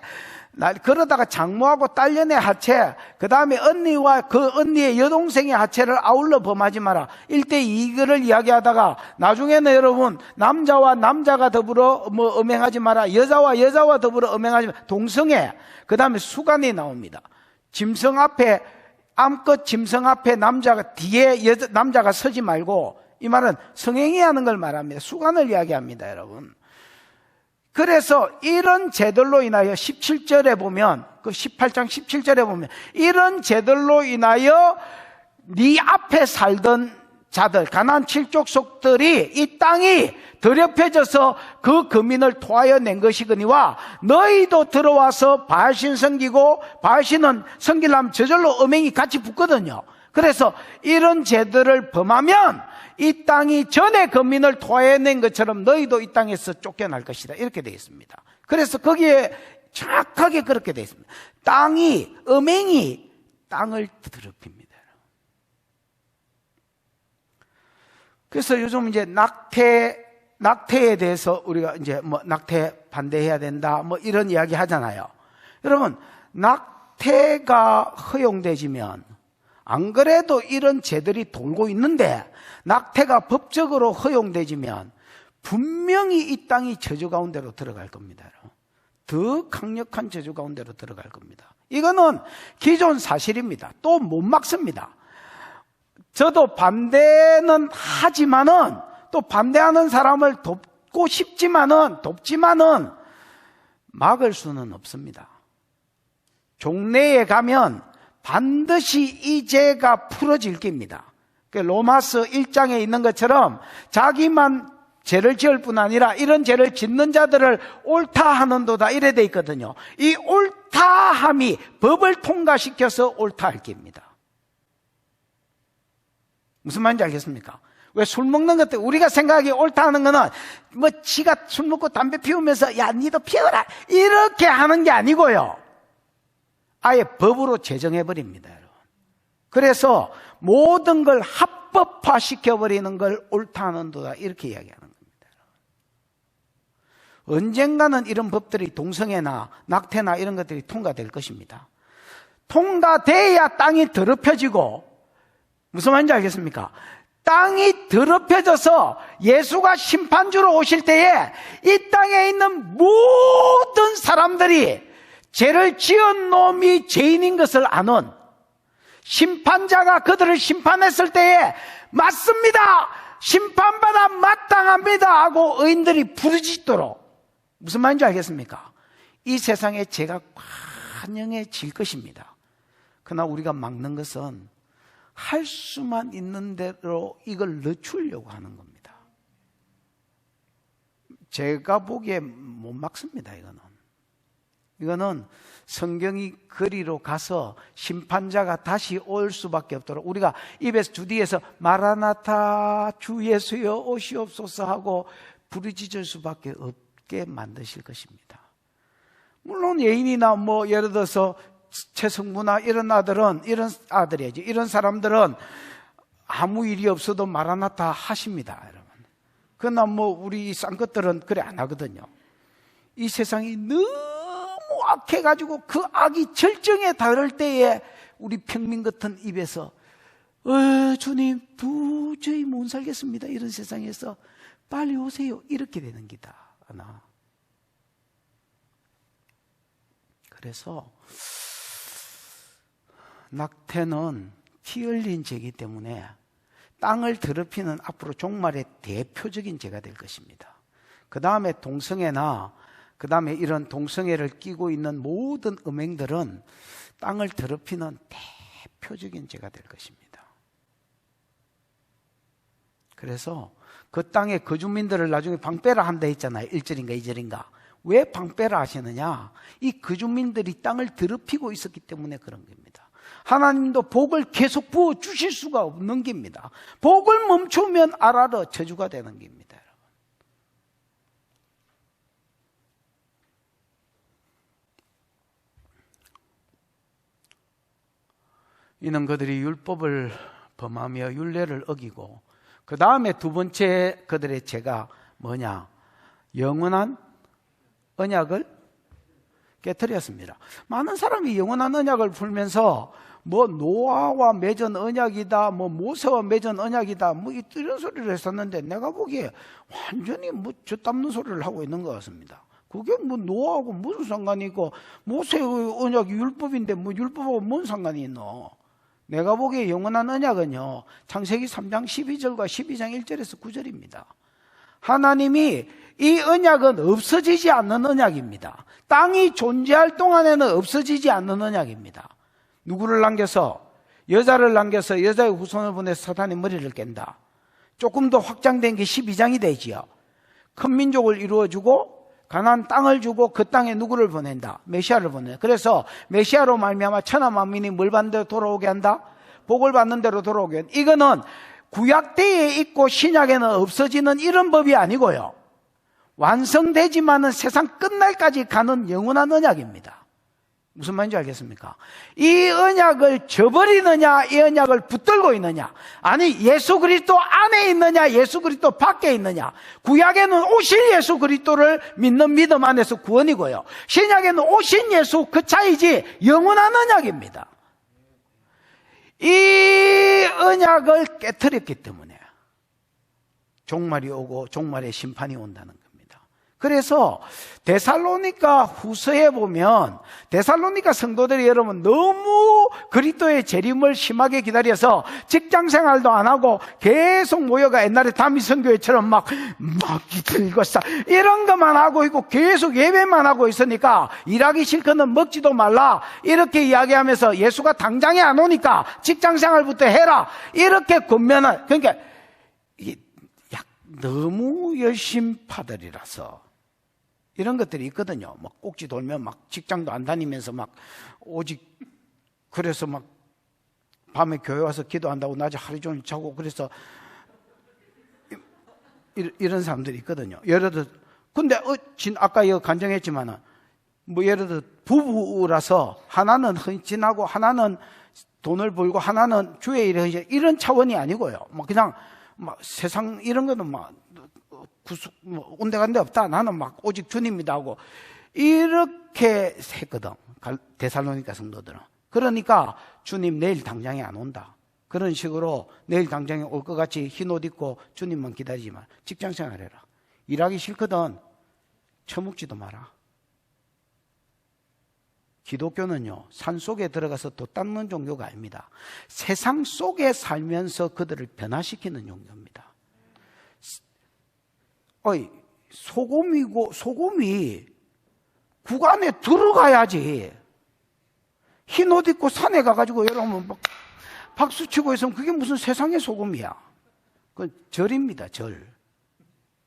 그러다가 장모하고 딸년의 하체, 그 다음에 언니와 그 언니의 여동생의 하체를 아울러 범하지 마라. 1대2를 이야기하다가 나중에는 여러분, 남자와 남자가 더불어 음행하지 마라, 여자와 여자와 더불어 음행하지 마라. 동성애, 그 다음에 수간이 나옵니다. 짐승 앞에, 암컷 짐승 앞에 뒤에 남자가 서지 말고, 이 말은 성행위 하는 걸 말합니다. 수간을 이야기합니다, 여러분. 그래서 이런 죄들로 인하여 17절에 보면, 그 18장 17절에 보면 이런 죄들로 인하여 네 앞에 살던 자들, 가나안 7족속들이 이 땅이 더럽혀져서 그 거민을 토하여 낸 것이거니와 너희도 들어와서 바알신 섬기고, 바알신은 섬기려면 저절로 음행이 같이 붙거든요. 그래서 이런 죄들을 범하면 이 땅이 전에 거민을 토해낸 것처럼 너희도 이 땅에서 쫓겨날 것이다, 이렇게 되어 있습니다. 그래서 거기에 정확하게 그렇게 되어 있습니다. 음행이 땅을 더럽힙니다. 그래서 요즘 이제 낙태에 대해서 우리가 이제 낙태 반대해야 된다, 이런 이야기 하잖아요. 여러분, 낙태가 허용되지면 안 그래도 이런 죄들이 돌고 있는데 낙태가 법적으로 허용되지면 분명히 이 땅이 저주 가운데로 들어갈 겁니다. 더 강력한 저주 가운데로 들어갈 겁니다. 이거는 기존 사실입니다. 또 못 막습니다. 저도 반대는 하지만은, 또 반대하는 사람을 돕지만은 막을 수는 없습니다. 종래에 가면 반드시 이 죄가 풀어질 겁니다. 로마서 1장에 있는 것처럼 자기만 죄를 지을 뿐 아니라 이런 죄를 짓는 자들을 옳다 하는도다, 이래 돼 있거든요. 이 옳다함이 법을 통과시켜서 옳다 할 겁니다. 무슨 말인지 알겠습니까? 왜 술 먹는 것들, 우리가 생각하기 옳다 하는 거는 지가 술 먹고 담배 피우면서 야 니도 피워라 이렇게 하는 게 아니고요, 아예 법으로 제정해버립니다, 여러분. 그래서 모든 걸 합법화시켜버리는 걸 옳다 하는도다, 이렇게 이야기하는 겁니다, 여러분. 언젠가는 이런 법들이 동성애나 낙태나 이런 것들이 통과될 것입니다. 통과돼야 땅이 더럽혀지고, 무슨 말인지 알겠습니까? 땅이 더럽혀져서 예수가 심판주로 오실 때에 이 땅에 있는 모든 사람들이 죄를 지은 놈이 죄인인 것을 아는 심판자가 그들을 심판했을 때에 맞습니다, 심판받아 마땅합니다 하고 의인들이 부르짖도록, 무슨 말인지 알겠습니까? 이 세상에 죄가 환영해질 것입니다. 그러나 우리가 막는 것은 할 수만 있는 대로 이걸 늦추려고 하는 겁니다. 제가 보기에 못 막습니다. 이거는 성경이 그리로 가서 심판자가 다시 올 수밖에 없도록 우리가 입에서 주뒤에서 마라나타 주 예수여 오시옵소서 하고 부르짖을 수밖에 없게 만드실 것입니다. 물론 예인이나 뭐 예를 들어서 최성부나 이런 아들이지 이런 사람들은 아무 일이 없어도 마라나타 하십니다, 여러분. 그러나 뭐 우리 싼 것들은 그래 안 하거든요. 이 세상이 너무 악해가지고 그 악이 절정에 달할 때에 우리 평민 같은 입에서 주님 도저히 못 살겠습니다. 이런 세상에서 빨리 오세요. 이렇게 되는 기다. 하나. 그래서 낙태는 피 흘린 죄이기 때문에 땅을 더럽히는 앞으로 종말의 대표적인 죄가 될 것입니다. 그 다음에 동성애나 그 다음에 이런 동성애를 끼고 있는 모든 음행들은 땅을 더럽히는 대표적인 죄가 될 것입니다. 그래서 그 땅의 거주민들을 나중에 방패라 한다 했잖아요. 1절인가 2절인가. 왜 방패라 하시느냐? 이 거주민들이 땅을 더럽히고 있었기 때문에 그런 겁니다. 하나님도 복을 계속 부어 주실 수가 없는 겁니다. 복을 멈추면 아라르 저주가 되는 겁니다. 이는 그들이 율법을 범하며 율례를 어기고 그 다음에 두 번째 그들의 죄가 뭐냐? 영원한 언약을 깨뜨렸습니다. 많은 사람이 영원한 언약을 풀면서 뭐 노아와 맺은 언약이다, 뭐 모세와 맺은 언약이다, 뭐 이런 소리를 했었는데 내가 보기에 완전히 뭐 젖담는 소리를 하고 있는 것 같습니다. 그게 뭐 노아하고 무슨 상관이 있고 모세의 언약이 율법인데 뭐 율법하고 뭔 상관이 있노? 내가 보기에 영원한 언약은요, 창세기 3장 12절과 12장 1절에서 9절입니다. 하나님이 이 언약은 없어지지 않는 언약입니다. 땅이 존재할 동안에는 없어지지 않는 언약입니다. 누구를 남겨서? 여자를 남겨서 여자의 후손을 보내서 사탄의 머리를 깬다. 조금 더 확장된 게 12장이 되지요. 큰 민족을 이루어주고 가나안 땅을 주고 그 땅에 누구를 보낸다? 메시아를 보낸다. 그래서 메시아로 말미암아 천하 만민이 뭘 받는 대로 돌아오게 한다? 복을 받는 대로 돌아오게 한다. 이거는 구약 때에 있고 신약에는 없어지는 이런 법이 아니고요, 완성되지만은 세상 끝날까지 가는 영원한 언약입니다. 무슨 말인지 알겠습니까? 이 언약을 저버리느냐, 이 언약을 붙들고 있느냐, 아니 예수 그리스도 안에 있느냐, 예수 그리스도 밖에 있느냐. 구약에는 오실 예수 그리스도를 믿는 믿음 안에서 구원이고요, 신약에는 오신 예수 그 차이지 영원한 언약입니다. 이 언약을 깨트렸기 때문에 종말이 오고 종말의 심판이 온다는 겁니다. 그래서 데살로니가 후서에 보면 데살로니가 성도들이 여러분 너무 그리스도의 재림을 심하게 기다려서 직장 생활도 안 하고 계속 모여가 옛날에 다미선교회처럼 막 들고 싸 이런 것만 하고 있고 계속 예배만 하고 있으니까 일하기 싫거든 먹지도 말라 이렇게 이야기하면서 예수가 당장에 안 오니까 직장 생활부터 해라 이렇게 권면을, 그러니까 너무 열심파들이라서 이런 것들이 있거든요. 막 꼭지 돌면 막 직장도 안 다니면서 막 오직 그래서 막 밤에 교회 와서 기도한다고 낮에 하루 종일 자고 그래서 이런 사람들이 있거든요. 예를 들어 근데 아까 이거 간증했지만은 뭐 예를 들어 부부라서 하나는 헌신하고 하나는 돈을 벌고 하나는 주의 일에 헌신 이런 차원이 아니고요. 막 그냥 막 세상 이런 거는 막 온데간데 없다. 나는 막 오직 주님이다 하고 이렇게 했거든. 데살로니가 성도들은. 그러니까 주님 내일 당장에 안 온다. 그런 식으로 내일 당장에 올 것 같이 흰 옷 입고 주님만 기다리지만 직장생활 해라. 일하기 싫거든. 처먹지도 마라. 기독교는요, 산속에 들어가서 돛담는 종교가 아닙니다. 세상 속에 살면서 그들을 변화시키는 종교입니다. 소금이 국 안에 들어가야지. 흰 옷 입고 산에 가가지고 여러분 막 박수 치고 있으면 그게 무슨 세상의 소금이야. 그건 절입니다, 절.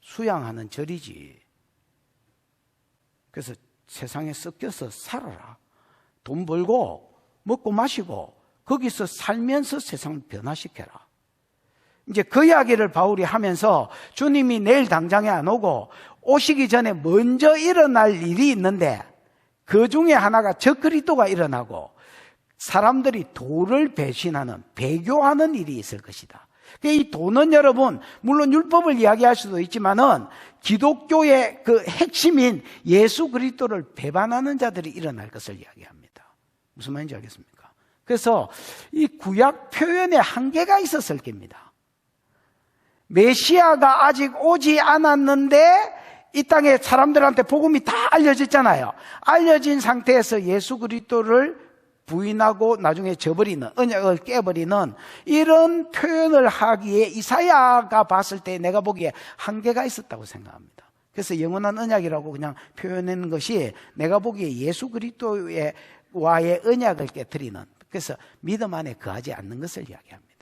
수양하는 절이지. 그래서 세상에 섞여서 살아라. 돈 벌고 먹고 마시고 거기서 살면서 세상을 변화시켜라. 이제 그 이야기를 바울이 하면서 주님이 내일 당장에 안 오고 오시기 전에 먼저 일어날 일이 있는데 그 중에 하나가 적그리스도가 일어나고 사람들이 도를 배신하는, 배교하는 일이 있을 것이다. 이 도는 여러분, 물론 율법을 이야기할 수도 있지만은 기독교의 그 핵심인 예수 그리스도를 배반하는 자들이 일어날 것을 이야기합니다. 무슨 말인지 알겠습니까? 그래서 이 구약 표현에 한계가 있었을 겁니다. 메시아가 아직 오지 않았는데 이 땅에 사람들한테 복음이 다 알려졌잖아요. 알려진 상태에서 예수 그리스도를 부인하고 나중에 저버리는, 언약을 깨버리는 이런 표현을 하기에 이사야가 봤을 때 내가 보기에 한계가 있었다고 생각합니다. 그래서 영원한 언약이라고 그냥 표현하는 것이 내가 보기에 예수 그리스도와의 언약을 깨뜨리는, 그래서 믿음 안에 거하지 않는 것을 이야기합니다.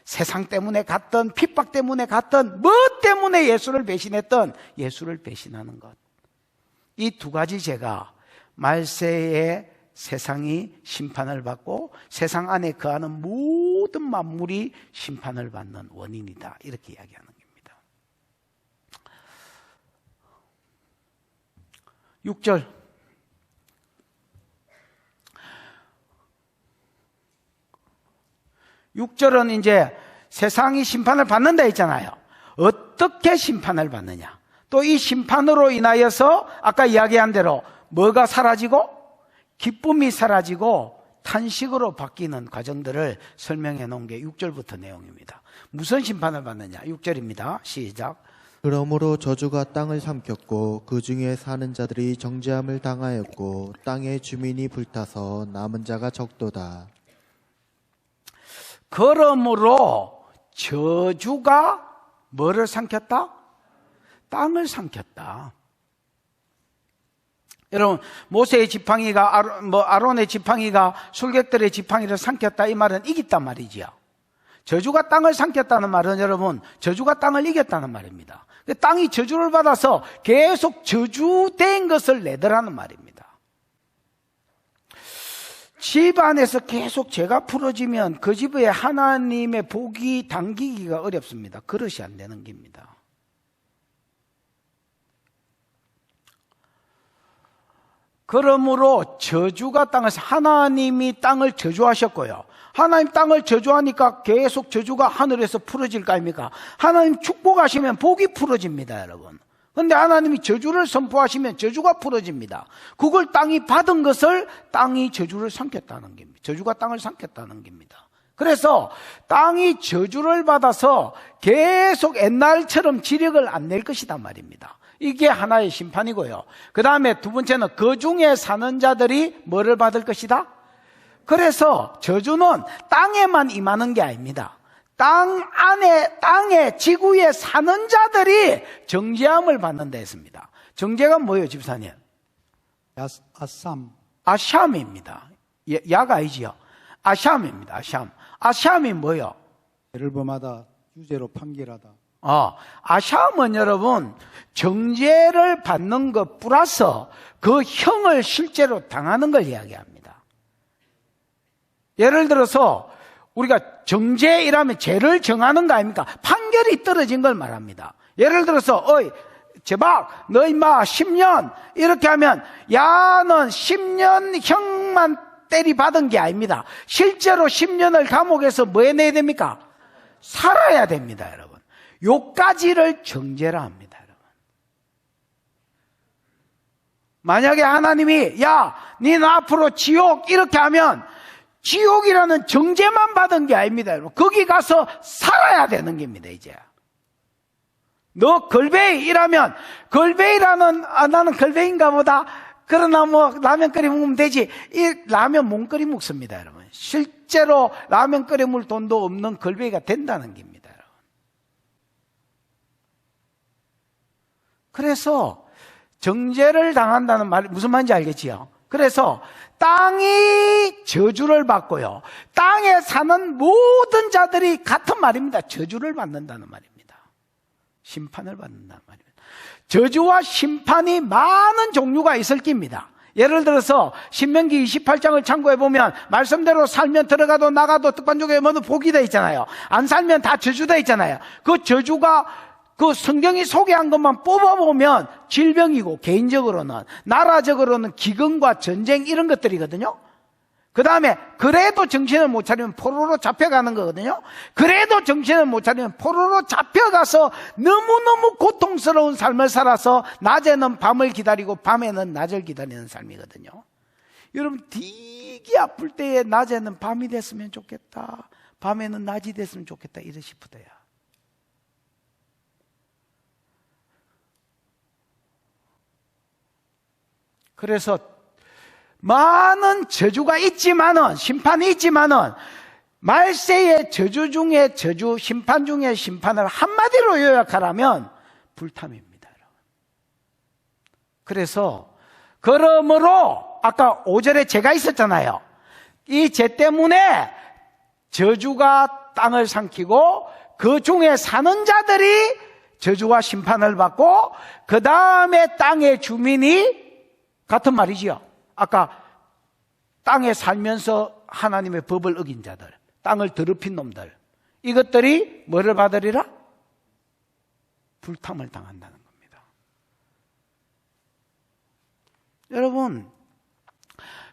세상 때문에 갔던, 핍박 때문에 갔던, 뭐 때문에 예수를 배신했던 예수를 배신하는 것. 이 두 가지 죄가 말세에 세상이 심판을 받고 세상 안에 거하는 모든 만물이 심판을 받는 원인이다. 이렇게 이야기하는 겁니다. 6절. 육절은 이제 세상이 심판을 받는다 했잖아요. 어떻게 심판을 받느냐. 또 이 심판으로 인하여서 아까 이야기한 대로 뭐가 사라지고 기쁨이 사라지고 탄식으로 바뀌는 과정들을 설명해 놓은 게 6절부터 내용입니다. 무슨 심판을 받느냐. 6절입니다. 시작. 그러므로 저주가 땅을 삼켰고 그 중에 사는 자들이 정죄함을 당하였고 땅의 주민이 불타서 남은 자가 적도다. 그러므로 저주가 뭐를 삼켰다? 땅을 삼켰다. 여러분, 모세의 지팡이가 아론의 지팡이가 술객들의 지팡이를 삼켰다, 이 말은 이겼단 말이지요. 저주가 땅을 삼켰다는 말은 여러분, 저주가 땅을 이겼다는 말입니다. 땅이 저주를 받아서 계속 저주된 것을 내더라는 말입니다. 집 안에서 계속 죄가 풀어지면 그 집에 하나님의 복이 당기기가 어렵습니다. 그릇이 안 되는 겁니다. 그러므로 저주가 땅에서, 하나님이 땅을 저주하셨고요. 하나님 땅을 저주하니까 계속 저주가 하늘에서 풀어질 거 아닙니까? 하나님 축복하시면 복이 풀어집니다, 여러분. 그런데 하나님이 저주를 선포하시면 저주가 풀어집니다. 그걸 땅이 받은 것을 땅이 저주를 삼켰다는 겁니다. 저주가 땅을 삼켰다는 겁니다. 그래서 땅이 저주를 받아서 계속 옛날처럼 지력을 안 낼 것이단 말입니다. 이게 하나의 심판이고요. 그 다음에 두 번째는 그 중에 사는 자들이 뭐를 받을 것이다? 그래서 저주는 땅에만 임하는 게 아닙니다. 땅 안에, 땅에, 지구에 사는 자들이 정죄함을 받는 데 있습니다. 정죄가 뭐예요, 집사님? 아삼. 아샴입니다. 야가 아니지요. 아샴입니다, 아샴. 아샴이 뭐예요? 죄를 범하다, 유죄로 판결하다. 아샴은 여러분, 정죄를 받는 것 플러스 그 형을 실제로 당하는 걸 이야기합니다. 예를 들어서 우리가 정죄이라면 죄를 정하는 거 아닙니까? 판결이 떨어진 걸 말합니다. 예를 들어서 어이 제박 너 임마 10년 이렇게 하면 야 넌 10년 형만 때리받은 게 아닙니다. 실제로 10년을 감옥에서 뭐 해내야 됩니까? 살아야 됩니다, 여러분. 요까지를 정죄라 합니다, 여러분. 만약에 하나님이 야 니는 앞으로 지옥 이렇게 하면 지옥이라는 정죄만 받은 게 아닙니다, 여러분. 거기 가서 살아야 되는 겁니다, 이제. 너 걸베이 이라면 걸베이라는 나는 걸베이인가 보다. 그러나 뭐 라면 끓여 먹으면 되지. 이 라면 못 끓여 먹습니다, 여러분. 실제로 라면 끓여 먹을 돈도 없는 걸베이가 된다는 겁니다, 여러분. 그래서 정죄를 당한다는 말 무슨 말인지 알겠지요? 그래서 땅이 저주를 받고요. 땅에 사는 모든 자들이 같은 말입니다. 저주를 받는다는 말입니다. 심판을 받는다는 말입니다. 저주와 심판이 많은 종류가 있을 겁니다. 예를 들어서 신명기 28장을 참고해 보면 말씀대로 살면 들어가도 나가도 뜻반족에 모두 복이 돼 있잖아요. 안 살면 다 저주돼 있잖아요. 그 저주가 그 성경이 소개한 것만 뽑아보면 질병이고, 개인적으로는, 나라적으로는 기근과 전쟁 이런 것들이거든요. 그 다음에 그래도 정신을 못 차리면 포로로 잡혀가는 거거든요. 그래도 정신을 못 차리면 포로로 잡혀가서 너무너무 고통스러운 삶을 살아서 낮에는 밤을 기다리고 밤에는 낮을 기다리는 삶이거든요. 여러분, 되게 아플 때에 낮에는 밤이 됐으면 좋겠다, 밤에는 낮이 됐으면 좋겠다 이러시부터야. 그래서 많은 저주가 있지만은, 심판이 있지만은, 말세의 저주 중에 저주, 심판 중에 심판을 한마디로 요약하라면 불탐입니다. 그래서 그러므로 아까 5절에 죄가 있었잖아요. 이 죄 때문에 저주가 땅을 삼키고 그 중에 사는 자들이 저주와 심판을 받고, 그 다음에 땅의 주민이 같은 말이지요. 아까 땅에 살면서 하나님의 법을 어긴 자들, 땅을 더럽힌 놈들, 이것들이 뭐를 받으리라? 불탐을 당한다는 겁니다. 여러분,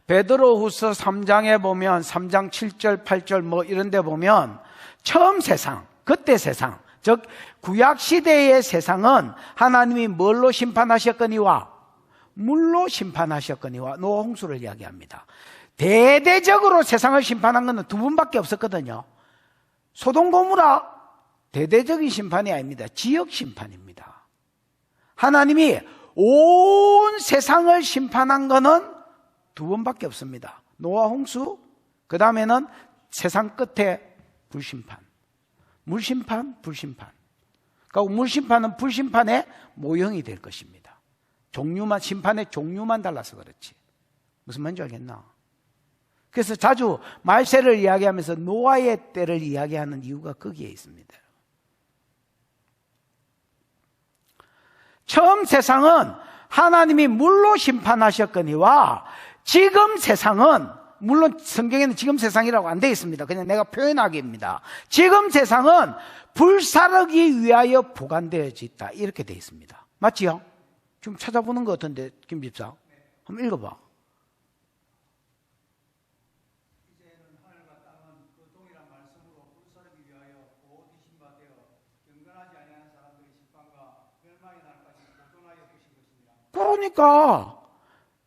베드로후서 3장에 보면 3장 7절 8절 뭐 이런 데 보면 처음 세상, 그때 세상, 즉 구약시대의 세상은 하나님이 뭘로 심판하셨거니와 물로 심판하셨거니와 노아 홍수를 이야기합니다. 대대적으로 세상을 심판한 것은 두 분밖에 없었거든요. 소돔 고모라 대대적인 심판이 아닙니다. 지역 심판입니다. 하나님이 온 세상을 심판한 것은 두 번밖에 없습니다. 노아 홍수, 그 다음에는 세상 끝에 불심판. 물심판, 불심판. 그러니까 물심판은 불심판의 모형이 될 것입니다. 종류만, 심판의 종류만 달라서 그렇지. 무슨 말인지 알겠나? 그래서 자주 말세를 이야기하면서 노아의 때를 이야기하는 이유가 거기에 있습니다. 처음 세상은 하나님이 물로 심판하셨거니와 지금 세상은, 물론 성경에는 지금 세상이라고 안 되어 있습니다. 그냥 내가 표현하기입니다. 지금 세상은 불사르기 위하여 보관되어져 있다, 이렇게 되어 있습니다. 맞지요? 좀 찾아보는 것 같은데, 김 집사. 한번 읽어봐. 이제는 하늘과 땅은 그 동일한 말씀으로 불사르기 위하여 보호되신 바 되어 경건하지 아니하는 사람들의 심판과 멸망의 날까지 보존하여 두신 것입니다. 그러니까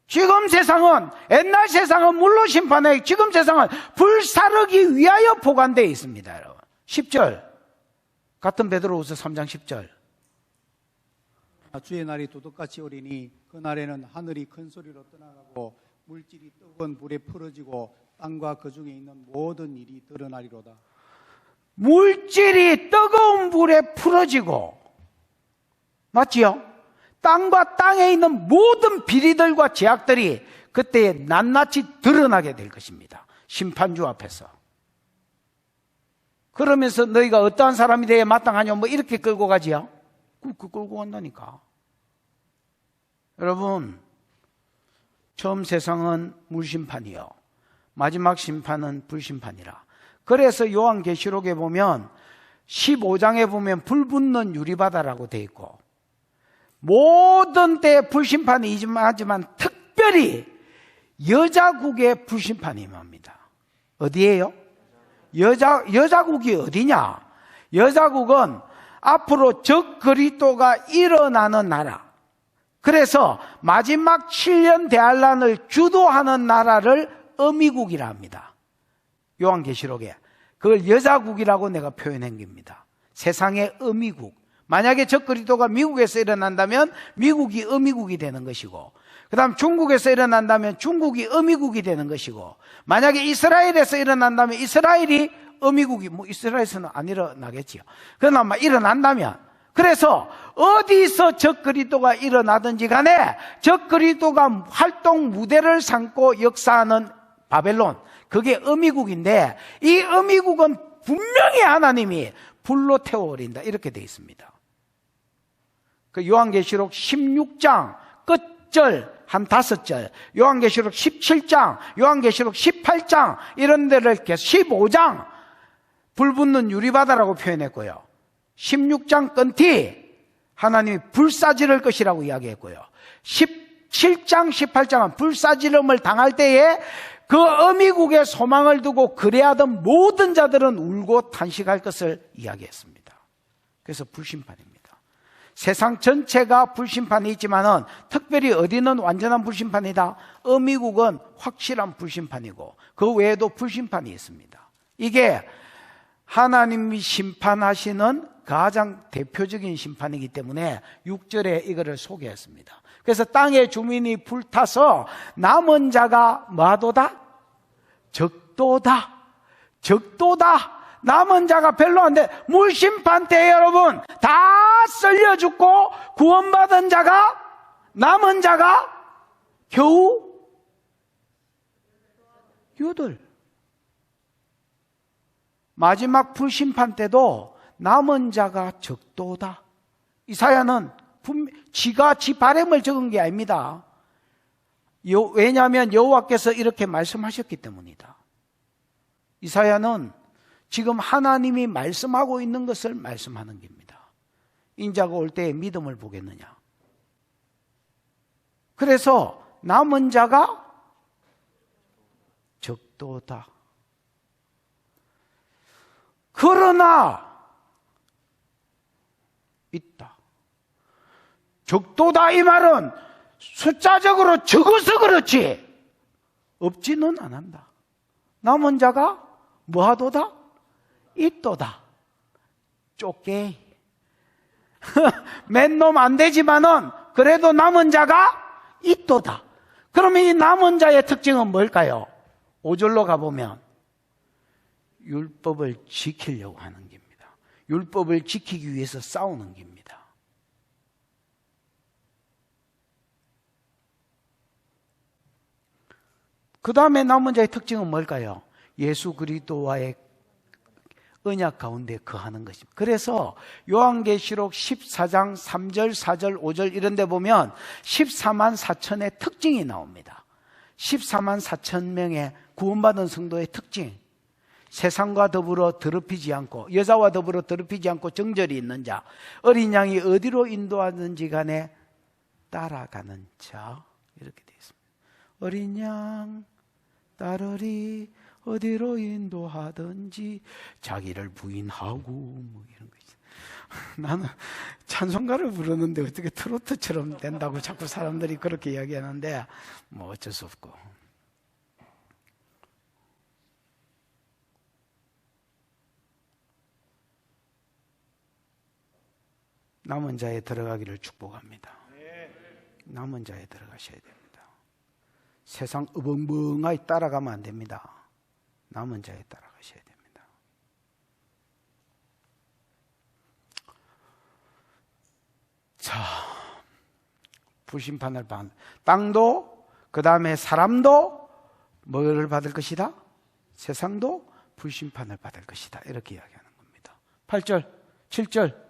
지금 세상은, 옛날 세상은 물로 심판해, 지금 세상은 불사르기 위하여 보관되어 있습니다. 여러분. 10절 같은 베드로후서 3장 10절. 주의 날이 도둑같이 오리니 그 날에는 하늘이 큰 소리로 떠나가고 물질이 뜨거운 불에 풀어지고 땅과 그 중에 있는 모든 일이 드러나리로다. 물질이 뜨거운 불에 풀어지고, 맞지요? 땅과 땅에 있는 모든 비리들과 죄악들이 그때 낱낱이 드러나게 될 것입니다. 심판주 앞에서. 그러면서 너희가 어떠한 사람이 되어야 마땅하냐, 뭐 이렇게 끌고 가지요? 끌고 간다니까. 여러분, 처음 세상은 물심판이요, 마지막 심판은 불심판이라. 그래서 요한계시록에 보면 15장에 보면 불 붙는 유리바다라고 되어 있고, 모든 때에 불심판이 임하지만 특별히 여자국의 불심판이 임합니다. 어디예요? 여자국이 어디냐? 여자국은 앞으로 적 그리스도가 일어나는 나라. 그래서 마지막 7년 대환란을 주도하는 나라를 어미국이라 합니다. 요한계시록에. 그걸 여자국이라고 내가 표현한 겁니다. 세상의 어미국. 만약에 적 그리스도가 미국에서 일어난다면 미국이 어미국이 되는 것이고, 그 다음 중국에서 일어난다면 중국이 어미국이 되는 것이고, 만약에 이스라엘에서 일어난다면 이스라엘이 어미국이, 뭐 이스라엘에서는 안 일어나겠지요. 그러나 일어난다면 그래서 어디서 적그리스도가 일어나든지 간에 적그리스도가 활동 무대를 삼고 역사하는 바벨론, 그게 어미국인데 이 어미국은 분명히 하나님이 불로 태워버린다 이렇게 되어 있습니다. 그 요한계시록 16장 끝절 한 5절, 요한계시록 17장, 요한계시록 18장 이런 데를 이렇게 15장 불붙는 유리바다라고 표현했고요. 16장 끝이 하나님이 불사지를 것이라고 이야기했고요. 17장, 18장은 불사지름을 당할 때에 그 어미국의 소망을 두고 그래하던 모든 자들은 울고 탄식할 것을 이야기했습니다. 그래서 불심판입니다. 세상 전체가 불심판이 있지만은 특별히 어디는 완전한 불심판이다. 어미국은 확실한 불심판이고 그 외에도 불심판이 있습니다. 이게 하나님이 심판하시는 가장 대표적인 심판이기 때문에 6절에 이거를 소개했습니다. 그래서 땅의 주민이 불타서 남은 자가 뭐하도다? 적도다. 적도다. 남은 자가 별로 안 돼. 물심판 때 여러분 다 썰려 죽고 구원받은 자가, 남은 자가 겨우 8. 마지막 불심판 때도 남은 자가 적도다. 이사야는 지가 지 바람을 적은 게 아닙니다. 왜냐하면 여호와께서 이렇게 말씀하셨기 때문이다. 이사야는 지금 하나님이 말씀하고 있는 것을 말씀하는 겁니다. 인자가 올 때에 믿음을 보겠느냐. 그래서 남은 자가 적도다. 그러나 있다. 적도다 이 말은 숫자적으로 적어서 그렇지 없지는 않는다. 남은 자가 뭐하도다? 있도다. 쫓게 맨놈 안 되지만은 그래도 남은 자가 있도다. 그러면 이 남은 자의 특징은 뭘까요? 5절로 가보면 율법을 지키려고 하는 겁니다. 율법을 지키기 위해서 싸우는 겁니다. 그 다음에 남은 자의 특징은 뭘까요? 예수 그리스도와의 언약 가운데 거하는 것입니다. 그래서 요한계시록 14장 3절, 4절, 5절 이런 데 보면 14만 4천의 특징이 나옵니다. 14만 4천 명의 구원받은 성도의 특징. 세상과 더불어 더럽히지 않고 여자와 더불어 더럽히지 않고 정절이 있는 자, 어린 양이 어디로 인도하든지 간에 따라가는 자, 이렇게 되어 있습니다. 어린 양 따르리 어디로 인도하든지 자기를 부인하고 뭐 이런 거 있어요. 나는 찬송가를 부르는데 어떻게 트로트처럼 된다고 자꾸 사람들이 그렇게 이야기하는데 뭐 어쩔 수 없고. 남은 자에 들어가기를 축복합니다. 남은 자에 들어가셔야 됩니다. 세상 어벙벙하게 따라가면 안 됩니다. 남은 자에 따라가셔야 됩니다. 자, 불심판을 받는 땅도 그 다음에 사람도 뭐를 받을 것이다? 세상도 불심판을 받을 것이다. 이렇게 이야기하는 겁니다. 8절, 7절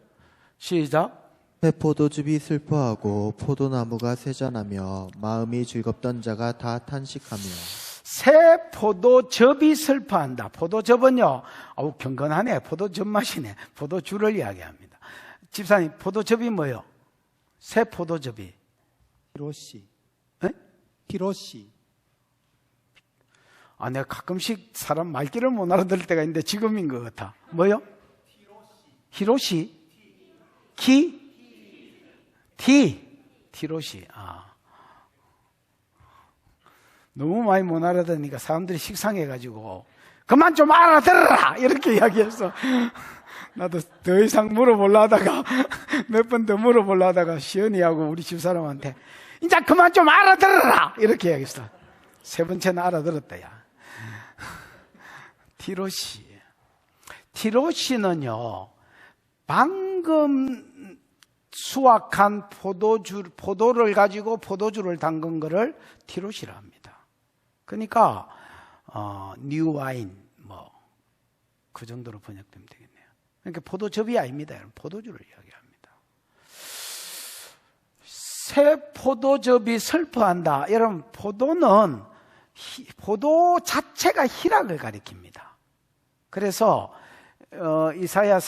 시작. 새 포도즙이 슬퍼하고 포도나무가 세잔하며 마음이 즐겁던 자가 다 탄식하며. 새 포도즙이 슬퍼한다. 포도즙은요, 아우 경건하네. 포도즙 맛이네. 포도주를 이야기합니다. 집사님, 포도즙이 뭐요? 새 포도즙이 히로시. 에? 히로시. 아, 내가 가끔씩 사람 말귀를 못 알아들을 때가 있는데 지금인 것 같아. 뭐요? 히로시? 티로시. 아. 너무 많이 못 알아듣으니까 사람들이 식상해가지고 그만 좀 알아들어라! 이렇게 이야기해서 나도 더 이상 물어보려 하다가 몇 번 더 물어보려 하다가 시연이하고 우리 집사람한테 이제 그만 좀 알아들어라! 이렇게 이야기했어. 3번째는 알아들었다, 야. 티로시는요, 방금 방금 수확한 포도를 가지고 포도주를 담근 거를 티롯이라 합니다. 그러니까 뉴 와인 그 정도로 번역되면 되겠네요. 그러니까 포도즙이 아닙니다. 여러분, 포도주를 이야기합니다. 새 포도즙이 슬퍼한다. 여러분, 포도 자체가 희락을 가리킵니다. 그래서 이사야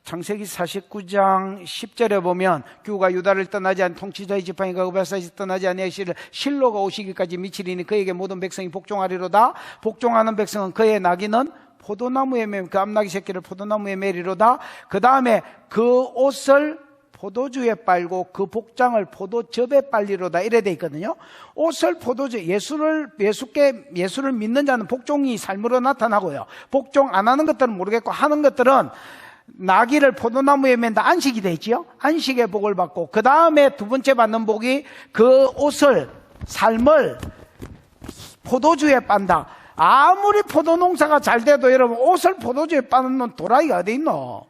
창세기 49장 10절에 보면 규가 유다를 떠나지 않은 통치자의 지팡이가 의발사에서 떠나지 아니하시를 실로가 오시기까지 미치리니 그에게 모든 백성이 복종하리로다. 복종하는 백성은 그의 나귀는 포도나무에 그 암나귀 새끼를 포도나무에 매리로다. 그 다음에 그 옷을 포도주에 빨고 그 복장을 포도즙에 빨리로다. 이래 돼 있거든요. 옷을 포도주, 예수를 믿는 자는 복종이 삶으로 나타나고요. 복종 안 하는 것들은 모르겠고 하는 것들은 나귀를 포도나무에 맨다. 안식이 돼 있지요. 안식의 복을 받고 그 다음에 두 번째 받는 복이 그 옷을 삶을 포도주에 빤다. 아무리 포도 농사가 잘 돼도 여러분 옷을 포도주에 빠는 놈 도라이가 어디 있노?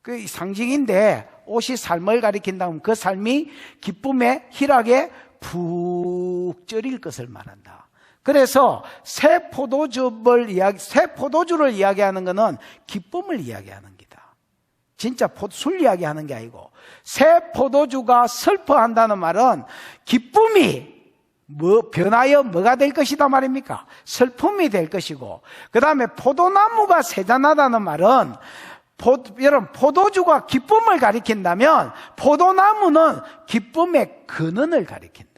그 상징인데 옷이 삶을 가리킨다면 그 삶이 기쁨의 희락에 푹 쩔일 것을 말한다. 그래서 새 포도주를 이야기하는 것은 기쁨을 이야기하는 기다. 진짜 술 이야기하는 게 아니고 새 포도주가 슬퍼한다는 말은 기쁨이 변하여 뭐가 될 것이다 말입니까? 슬픔이 될 것이고, 그 다음에 포도나무가 세잔하다는 말은 여러분, 포도주가 기쁨을 가리킨다면 포도나무는 기쁨의 근원을 가리킨다.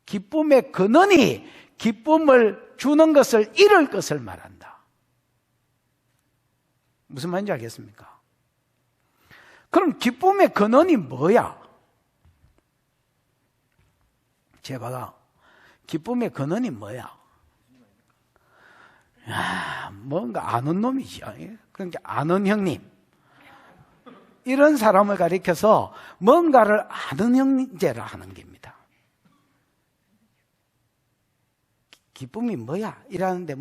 기쁨의 근원이 기쁨을 주는 것을 잃을 것을 말한다. 무슨 말인지 알겠습니까? 그럼 기쁨의 근원이 뭐야? 제가 기쁨의 근원이 뭐야? 뭔가 아는 놈이죠. 그러니까 아는 형님. 이런 사람을 가리켜서 뭔가를 아는 형제라 하는 겁니다. 기쁨이 뭐야? 이라는데